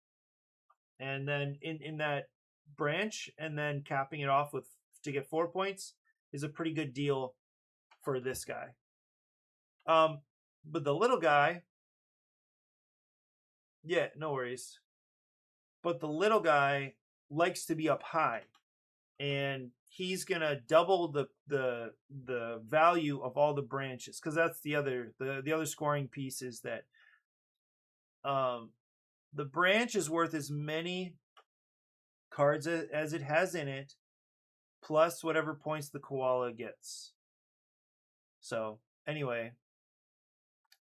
[SPEAKER 1] and then in that branch, and then capping it off with to get 4 points is a pretty good deal for this guy. But the little guy, yeah, no worries. But the little guy likes to be up high, and he's gonna double the value of all the branches, because that's the other scoring piece is that the branch is worth as many cards as it has in it, plus whatever points the koala gets. So anyway,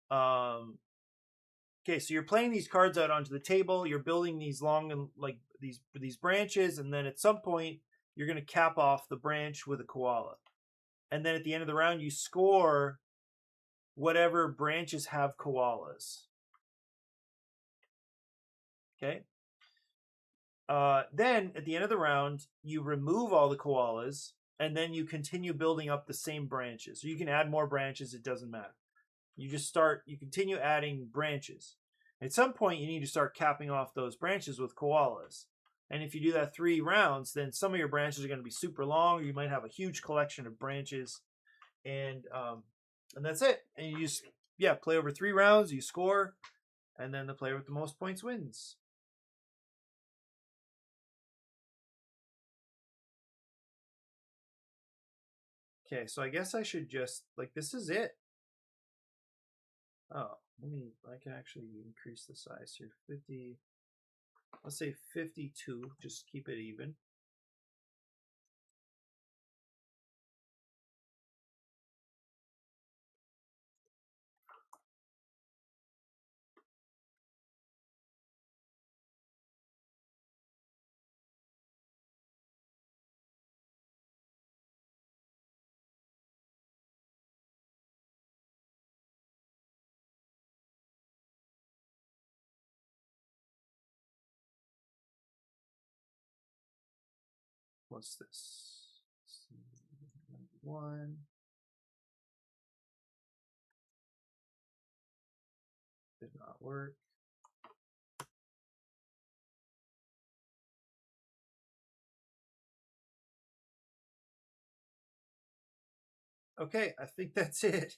[SPEAKER 1] okay, so you're playing these cards out onto the table. You're building these long and like these branches, and then at some point you're going to cap off the branch with a koala. And then at the end of the round, you score whatever branches have koalas. Okay. Then at the end of the round, you remove all the koalas, and then you continue building up the same branches. So you can add more branches, it doesn't matter. You continue adding branches. At some point, you need to start capping off those branches with koalas. And if you do that 3 rounds, then some of your branches are going to be super long, or you might have a huge collection of branches. And that's it. And you just, play over 3 rounds, you score, and then the player with the most points wins. Okay, so I guess I should just, this is it. Oh, I can actually increase the size here. 50, let's say 52, just keep it even. What's this? 1. Did not work. Okay, I think that's it.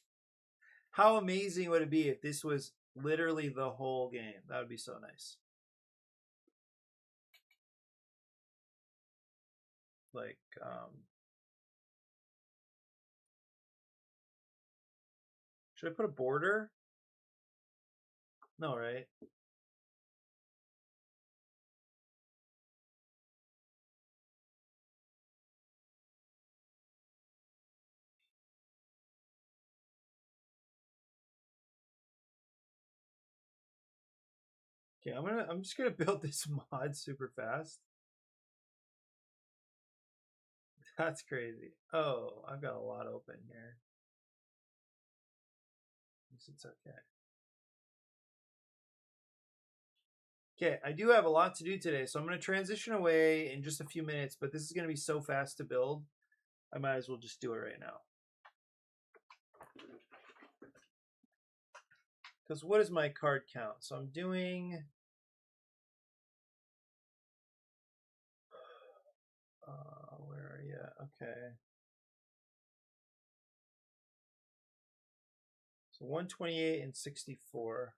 [SPEAKER 1] How amazing would it be if this was literally the whole game? That would be so nice. Like, should I put a border? No, right? Okay, I'm just gonna build this mod super fast. That's crazy. Oh, I've got a lot open here. It's okay. Okay, I do have a lot to do today, so I'm going to transition away in just a few minutes, but this is going to be so fast to build, I might as well just do it right now. Because what is my card count? So I'm doing... where are you? Okay. So 128 and 64.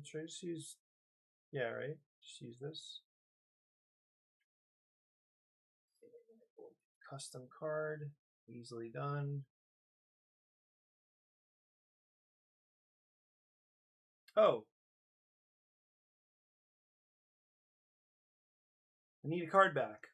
[SPEAKER 1] Should I just use... Yeah, right? Just use this. Custom card. Easily done. Oh. I need a card back.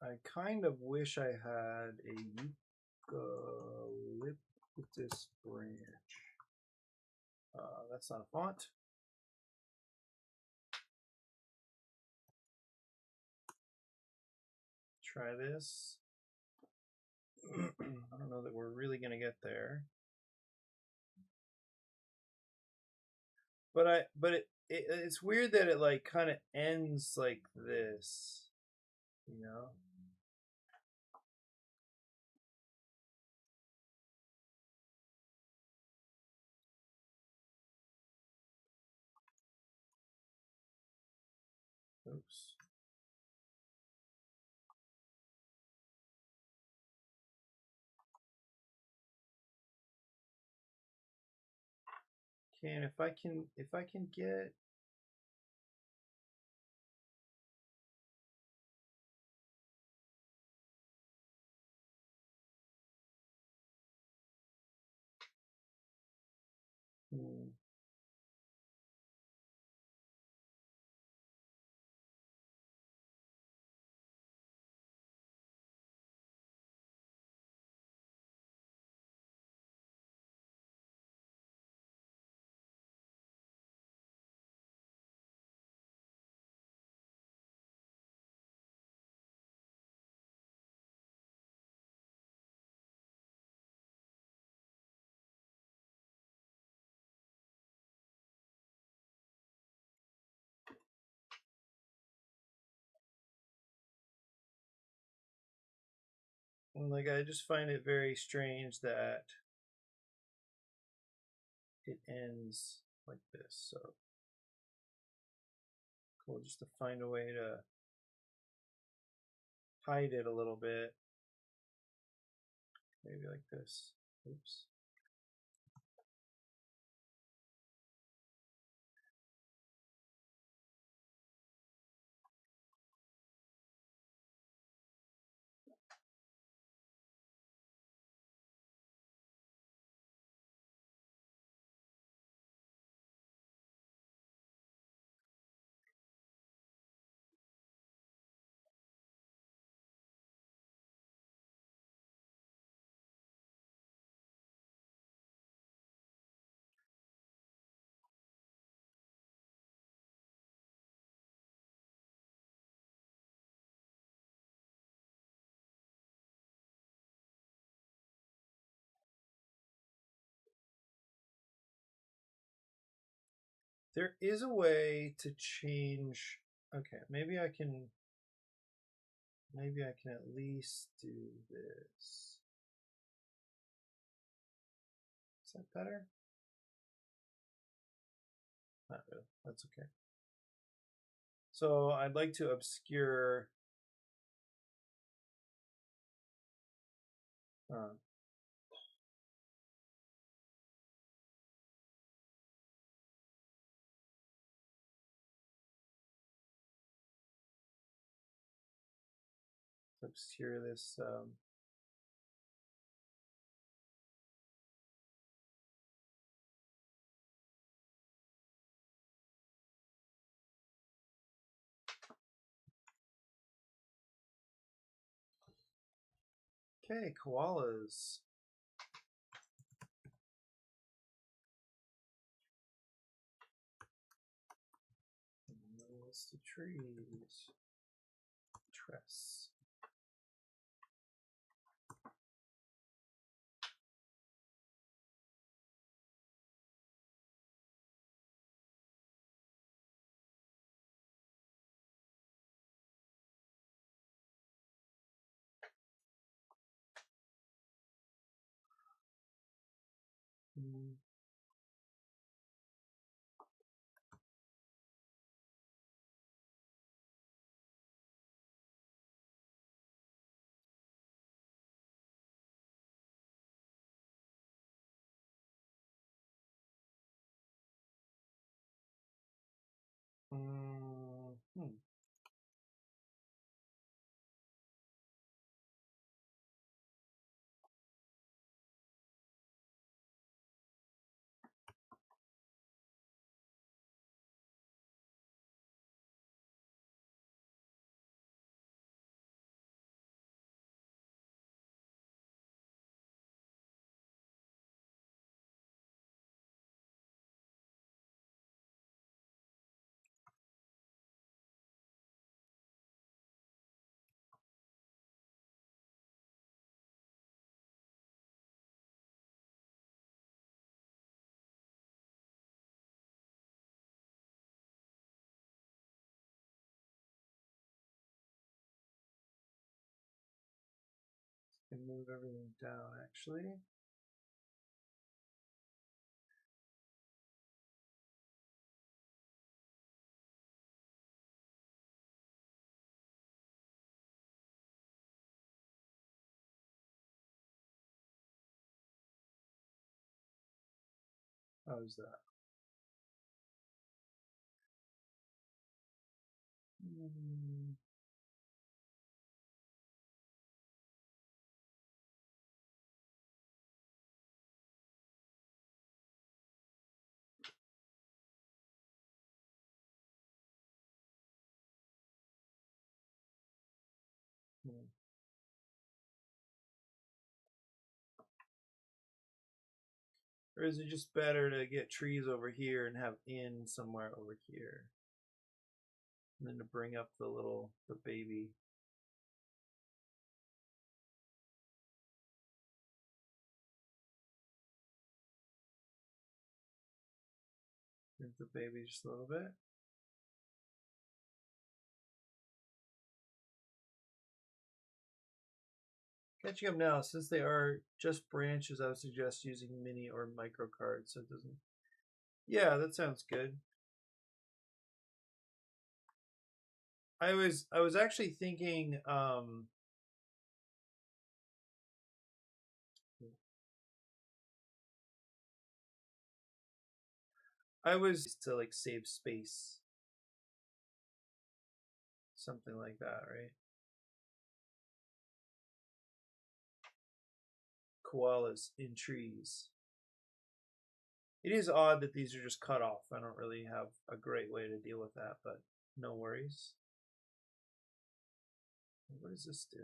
[SPEAKER 1] I kind of wish I had a eucalyptus branch. That's not a font. Try this. I don't know that we're really gonna get there. But it's weird that it like kind of ends like this, you know? Oops. Okay, and if I can get hmm, like I just find it very strange that it ends like this. So cool, just to find a way to hide it a little bit. Maybe like this. Oops. There is a way to change. Okay, maybe I can at least do this. Is that better? Not really. That's okay. So I'd like to obscure uh, this. Okay, koalas. What's the trees? Tress. Mm. Mm. Hmm. Can move everything down actually. How's that? Mm. Hmm. Or is it just better to get trees over here and have in somewhere over here? And then to bring up the baby. Move the baby just a little bit. Catching up now, since they are just branches, I would suggest using mini or micro cards so it doesn't. Yeah, that sounds good. I was actually thinking I was to like save space. Something like that, right? Koalas in trees. It is odd that these are just cut off. I don't really have a great way to deal with that, but no worries. What does this do?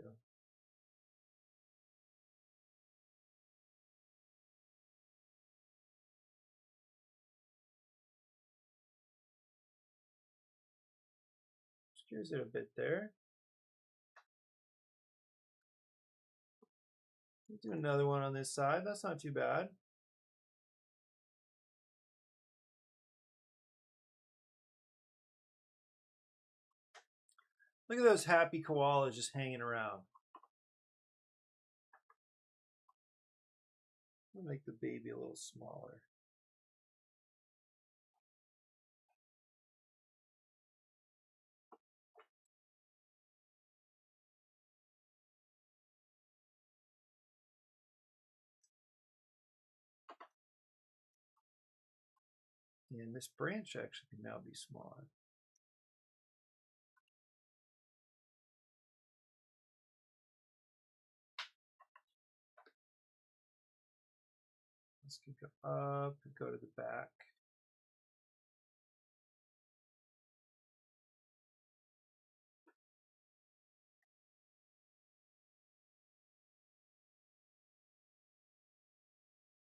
[SPEAKER 1] Skews it a bit there. Do another one on this side. That's not too bad. Look at those happy koalas just hanging around. I'll make the baby a little smaller. And this branch actually can now be smaller. This can go up and go to the back.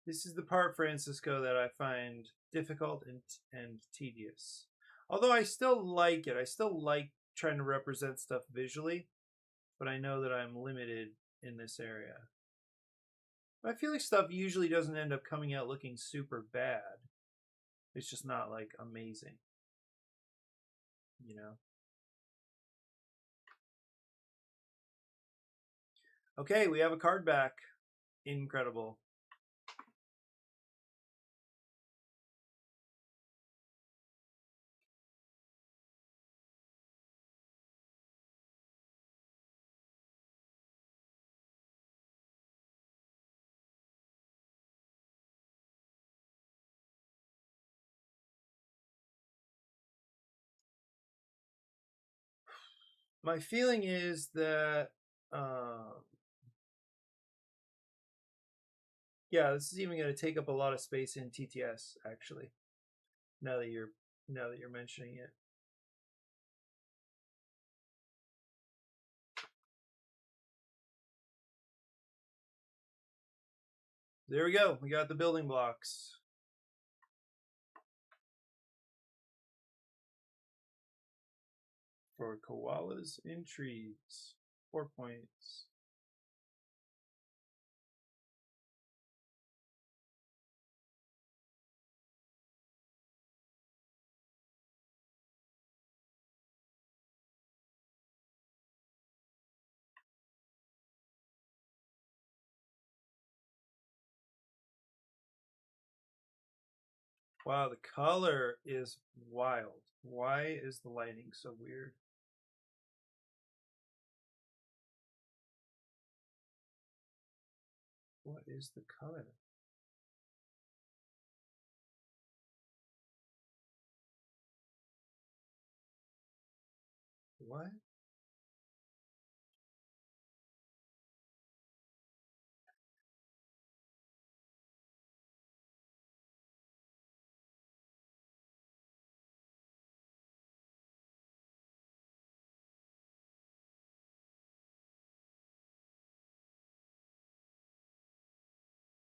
[SPEAKER 1] This is the part, Francisco, that I find difficult and tedious. Although I still like it. I still like trying to represent stuff visually, but I know that I'm limited in this area. I feel like stuff usually doesn't end up coming out looking super bad. It's just not like amazing. You know? Okay, we have a card back. Incredible. My feeling is that yeah, this is even going to take up a lot of space in TTS actually. Now that you're mentioning it. There we go. We got the building blocks. For koalas in trees. 4 points. Wow, the color is wild. Why is the lighting so weird? What is the color? What?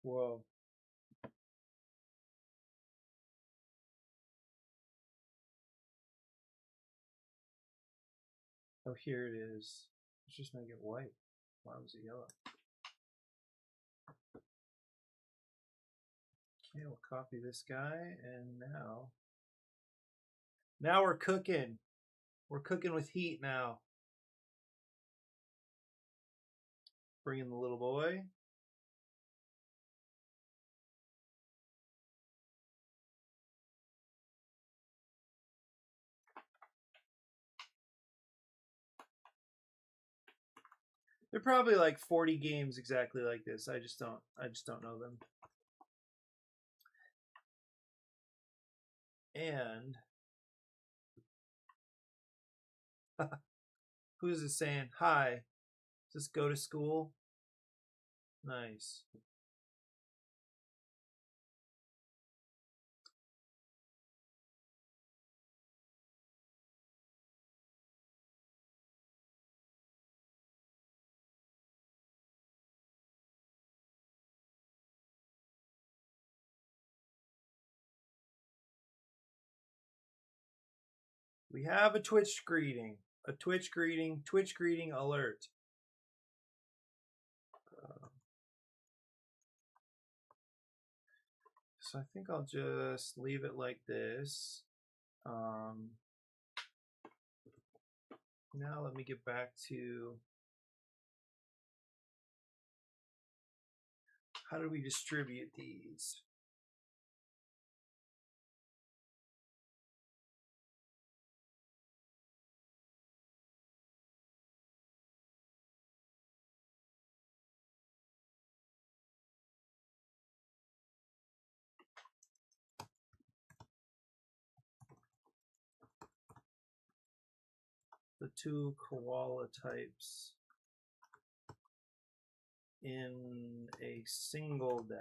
[SPEAKER 1] Whoa. Oh, here it is. Let's just make it white. Why was it yellow? Okay, we'll copy this guy, and now we're cooking. We're cooking with heat now. Bring in the little boy. They're probably like 40 games exactly like this. I just don't know them. And who's it saying hi? Just go to school. Nice. We have a Twitch greeting. A Twitch greeting. Twitch greeting alert. So I think I'll just leave it like this. Now let me get back to how do we distribute these? The two koala types in a single deck.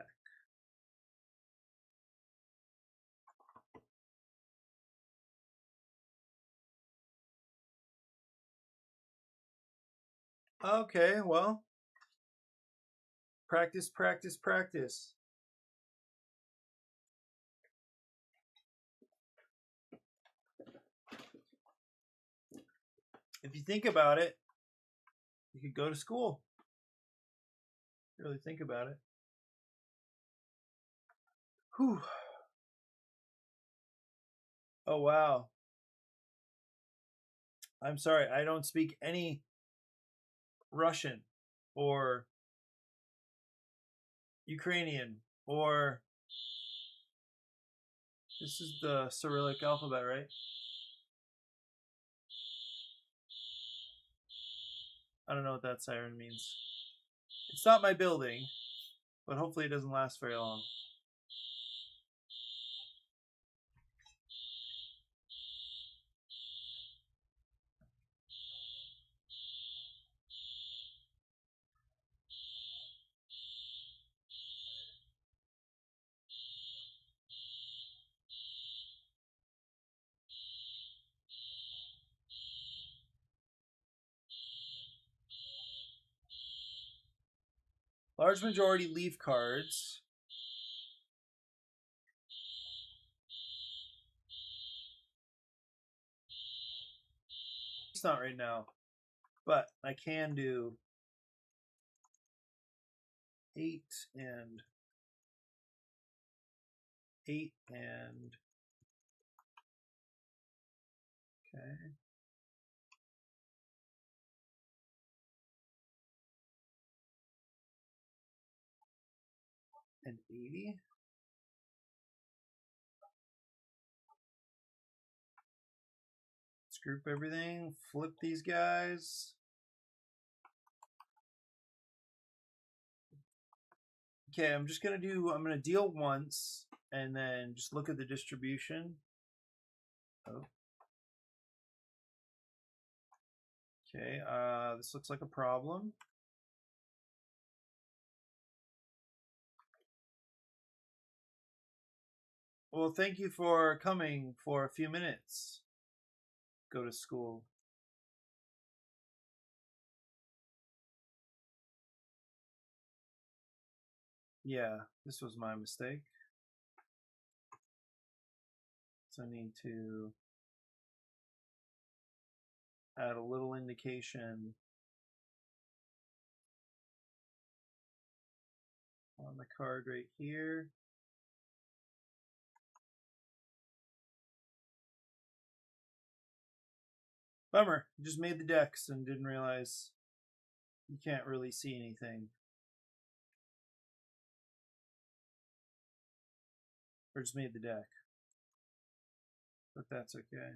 [SPEAKER 1] Okay, well, practice, practice, practice. If you think about it, you could go to school. Really think about it. Whew. Oh, wow. I'm sorry, I don't speak any Russian or Ukrainian or this is the Cyrillic alphabet, right? I don't know what that siren means. It's not my building, but hopefully it doesn't last very long. Large majority leave cards. It's not right now, but I can do 8 and 8 and okay. And 80. Just group everything, flip these guys. Okay, I'm gonna deal once and then just look at the distribution. Oh. Okay, this looks like a problem. Well, thank you for coming for a few minutes. Go to school. Yeah, this was my mistake. So I need to add a little indication on the card right here. Bummer, just made the decks and didn't realize you can't really see anything. Or just made the deck. But that's okay.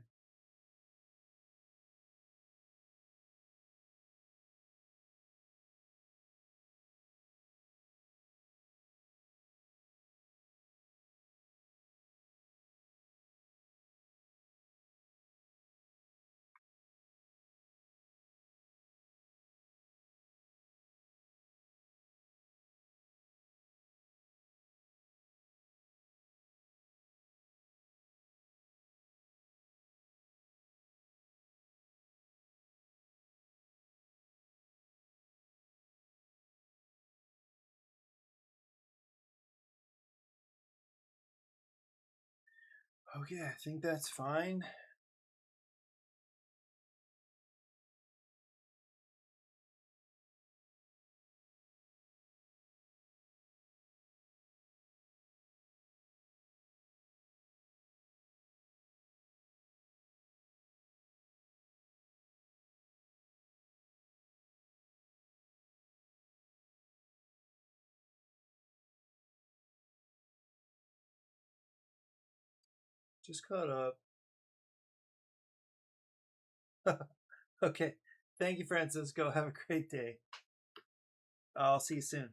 [SPEAKER 1] Okay, I think that's fine. Just caught up. Okay. Thank you, Francisco. Have a great day. I'll see you soon.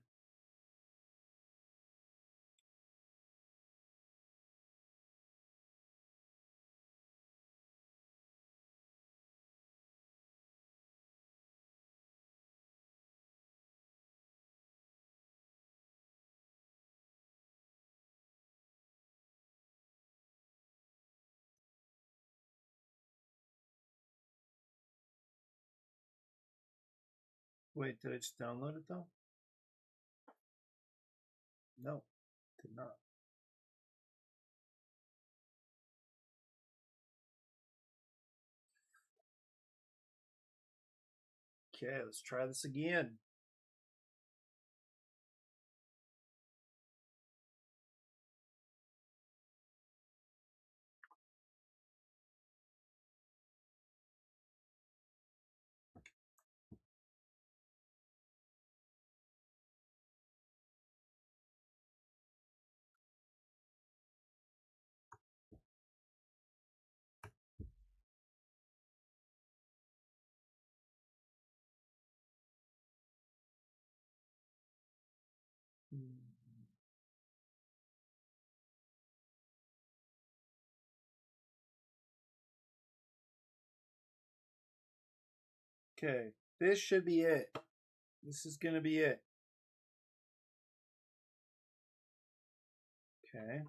[SPEAKER 1] Wait, did I just download it though? No, did not. Okay, let's try this again. Okay, this should be it. This is going to be it. Okay.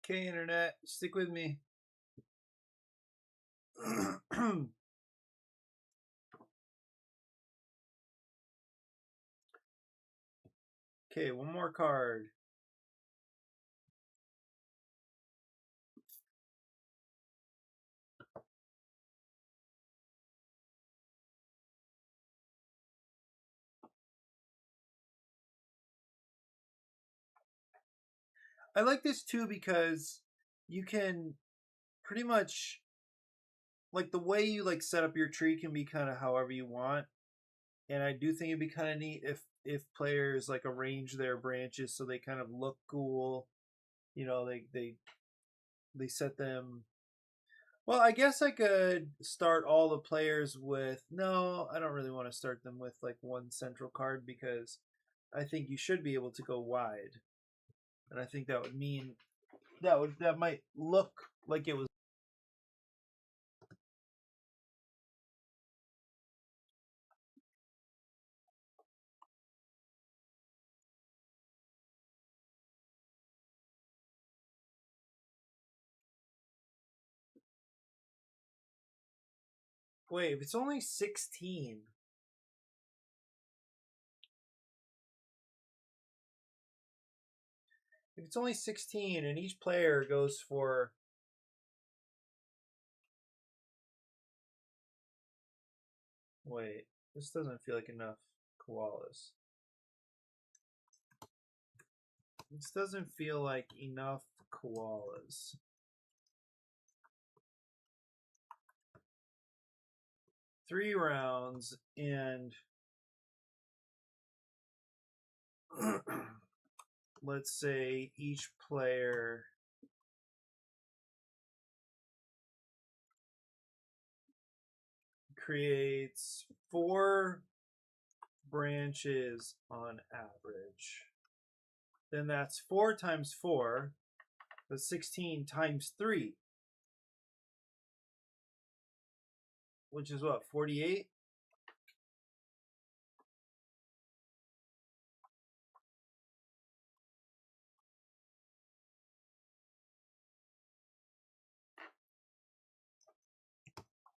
[SPEAKER 1] Okay, internet, stick with me. Okay, one more card. I like this too because you can pretty much like the way you like set up your tree can be kind of however you want. And I do think it'd be kind of neat if players like arrange their branches so they kind of look cool. You know, they set them. Well, I guess I could start all the players with no. I don't really want to start them with like one central card because I think you should be able to go wide, and I think that would mean that might look like it was. Wait, if it's only 16, if it's only 16 and each player goes for. Wait, this doesn't feel like enough koalas. This doesn't feel like enough koalas. Three rounds and let's say each player creates 4 branches on average. Then that's 4 times 4. That's 16 times 3, which is what, 48?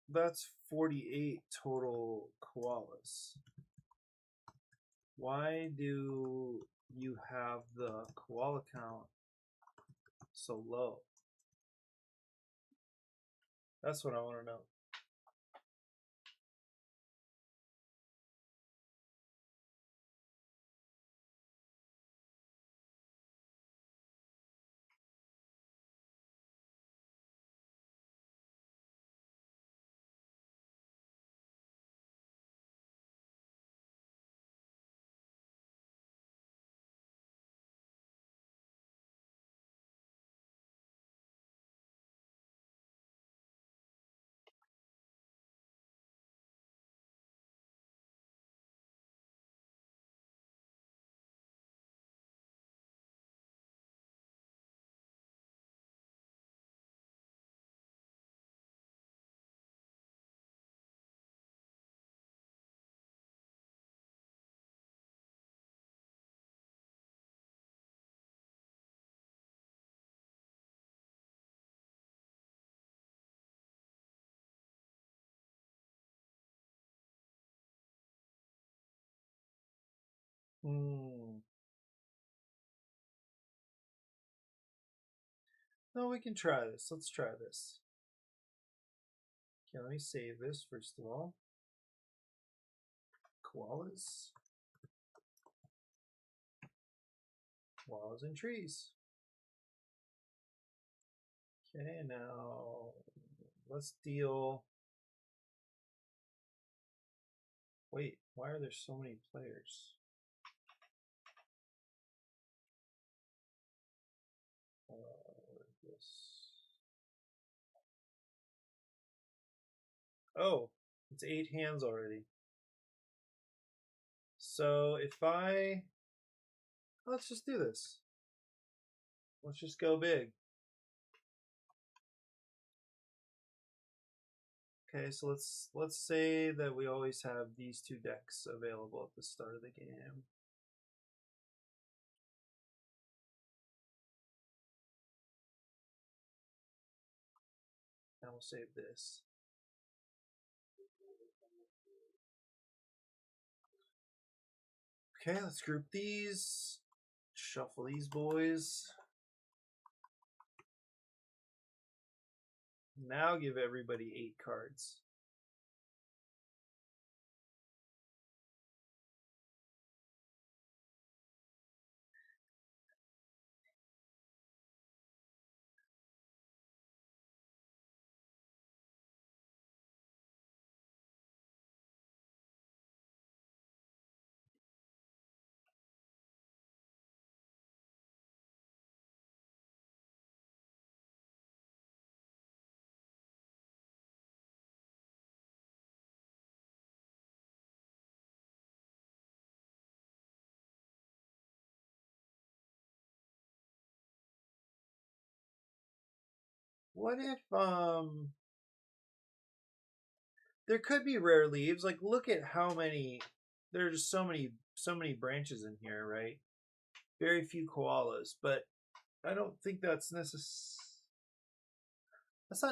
[SPEAKER 1] That's 48 total koalas. Why do you have the koala count so low? That's what I want to know. Hmm. No, we can try this. Let's try this. Okay, let me save this first of all. Koalas. Koalas and trees. Okay, now let's deal Wait, why are there so many players? What is this? Oh, it's 8 hands already. So if let's just do this. Let's just go big. Okay, so let's say that we always have these 2 decks available at the start of the game. And we'll save this. Okay, let's group these. Shuffle these boys. Now give everybody 8 cards. What if there could be rare leaves? Like look at how many there's so many branches in here, right? Very few koalas, but I don't think that's not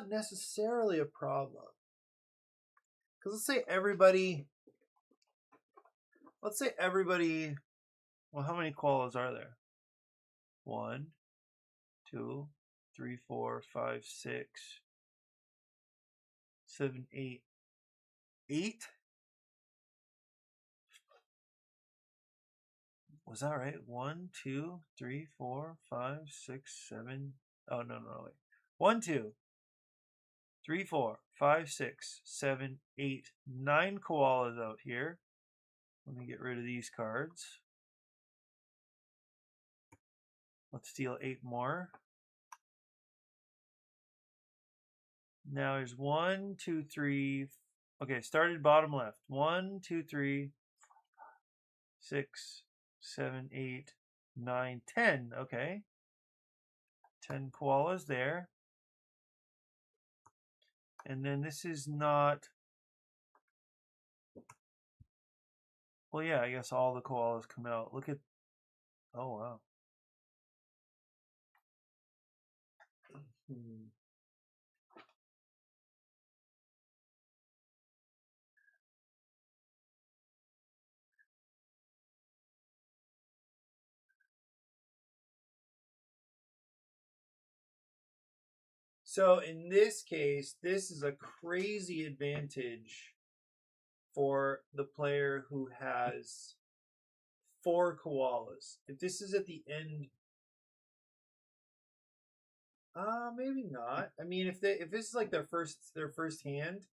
[SPEAKER 1] necessarily a problem. Because let's say everybody, well, how many koalas are there? 1, 2, 3, 4, 5, 6, 7, 8. 8? Was that right? 1, 2, 3, 4, 5, 6, 7. Oh, no, wait. 1, 2, 3, 4, 5, 6, 7, 8, 9 koalas out here. Let me get rid of these cards. Let's steal 8 more. Now there's 1, 2, 3. Okay, started bottom left. 1, 2, 3, 6, 7, 8, 9, 10. Okay. 10 koalas there. And then this is not. Well, yeah, I guess all the koalas come out. Look at. Oh, wow. So in this case, this is a crazy advantage for the player who has 4 koalas. If this is at the end, maybe not. I mean, if this is like their first hand,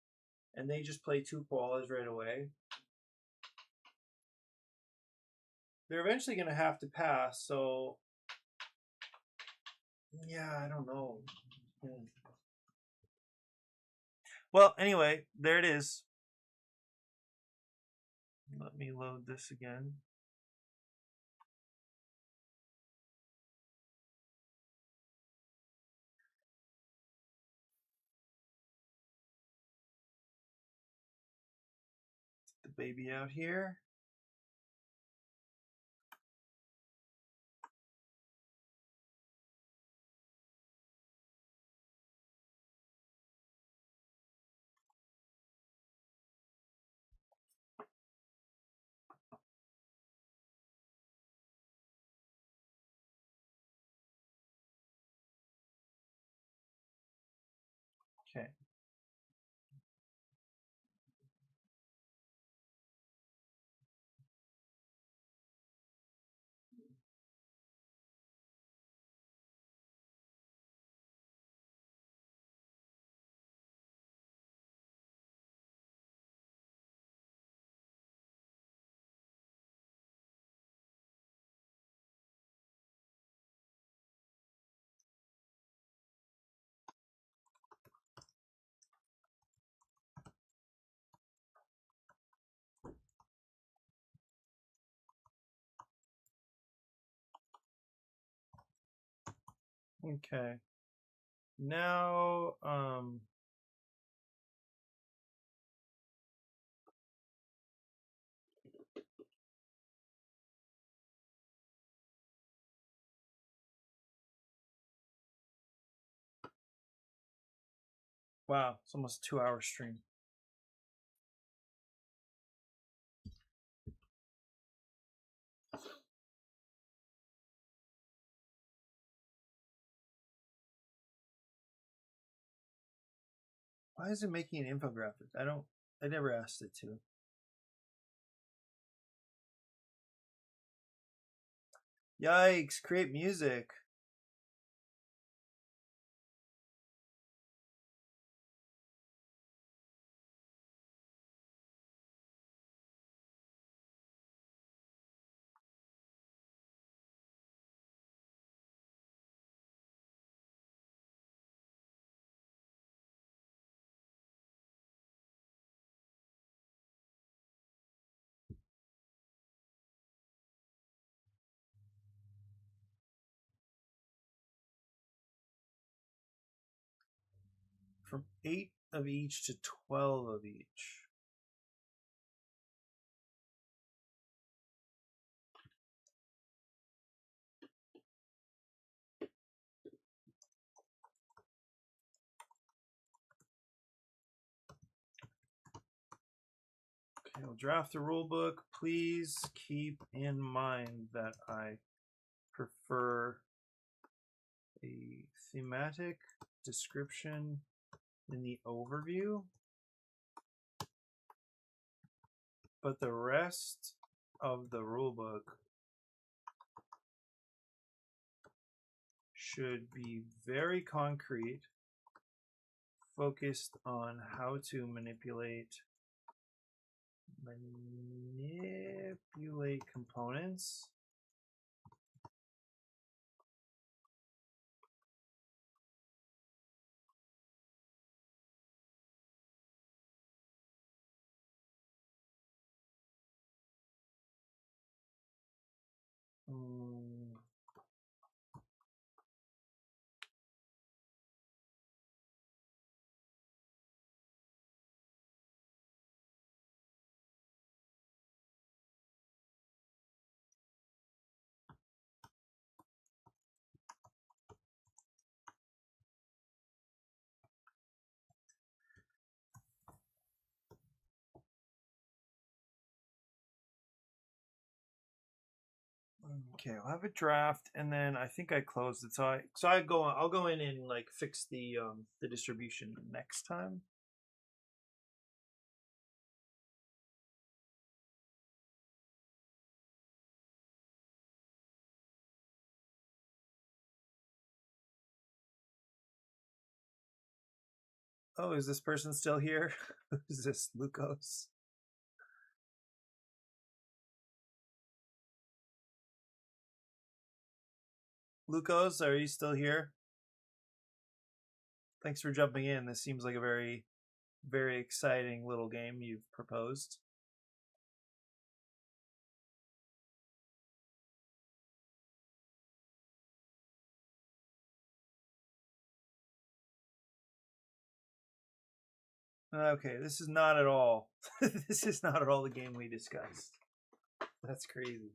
[SPEAKER 1] and they just play 2 koalas right away, they're eventually going to have to pass. So, yeah, I don't know. Well, anyway, there it is. Let me load this again. The baby out here. Okay. Okay. Now, wow, it's almost a 2-hour stream. Why is it making an infographic? I never asked it to. Yikes, create music. From 8 of each to 12 of each. Okay, I'll draft the rule book. Please keep in mind that I prefer a thematic description in the overview, but the rest of the rulebook should be very concrete, focused on how to manipulate components. Okay, I'll have a draft, and then I think I closed it. I'll go in and like fix the distribution next time. Oh, is this person still here? Who's this, Lucas? Lucas, are you still here? Thanks for jumping in. This seems like a very, very exciting little game you've proposed. Okay, this is not at all. This is not at all the game we discussed. That's crazy.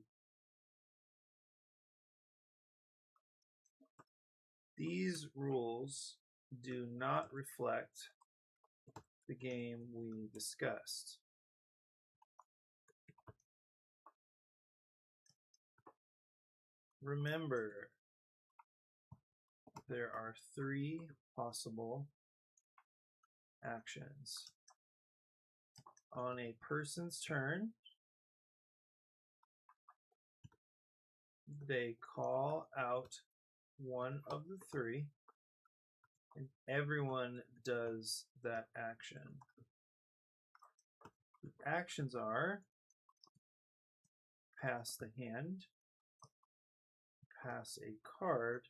[SPEAKER 1] These rules do not reflect the game we discussed. Remember, there are 3 possible actions. On a person's turn, they call out one of the 3, and everyone does that action. The actions are pass the hand, pass a card,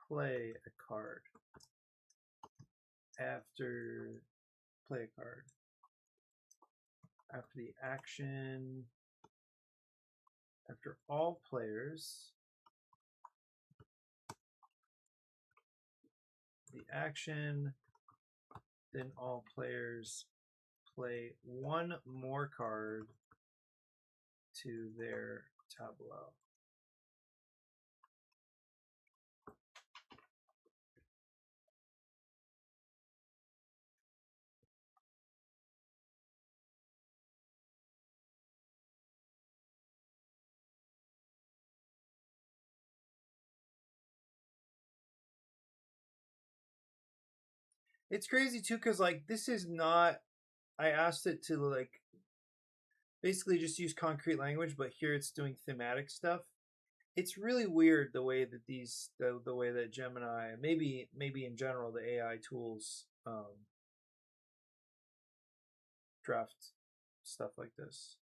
[SPEAKER 1] play a card. After play a card. After the action, after all players the action, then all players play one more card to their tableau. It's crazy too, because like this is not. I asked it to like basically just use concrete language, but here it's doing thematic stuff. It's really weird the way that the way that Gemini, maybe in general the AI tools draft stuff like this.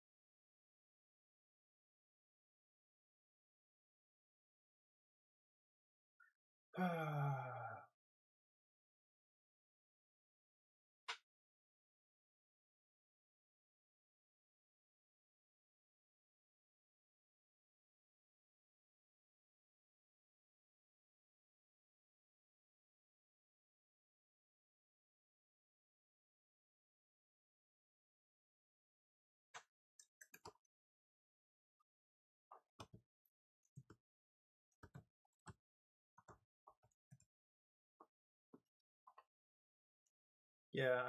[SPEAKER 1] Yeah,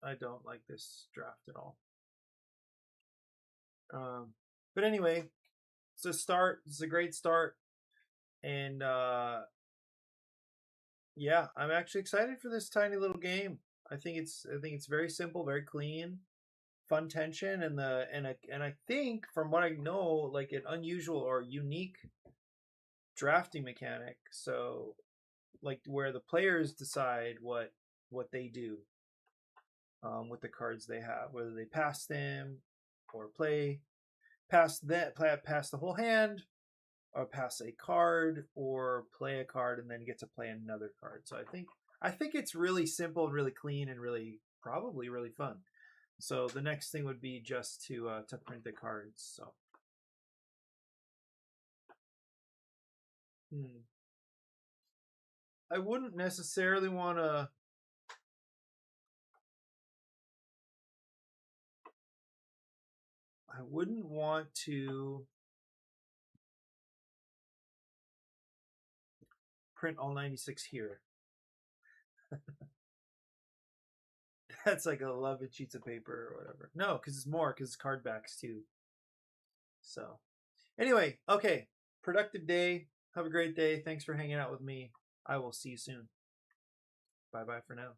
[SPEAKER 1] I don't like this draft at all. But anyway, it's a start. It's a great start, and yeah, I'm actually excited for this tiny little game. I think it's very simple, very clean, fun tension, and I think from what I know, like an unusual or unique drafting mechanic. So like where the players decide what they do with the cards they have, whether they pass them or pass the whole hand, or pass a card, or play a card and then get to play another card. So I think it's really simple and really clean and really probably really fun. So the next thing would be just to print the cards. So I wouldn't necessarily want to. I wouldn't want to print all 96 here. That's like 11 sheets of paper or whatever. No, because it's more, because it's card backs too. So, anyway, okay. Productive day. Have a great day. Thanks for hanging out with me. I will see you soon. Bye bye for now.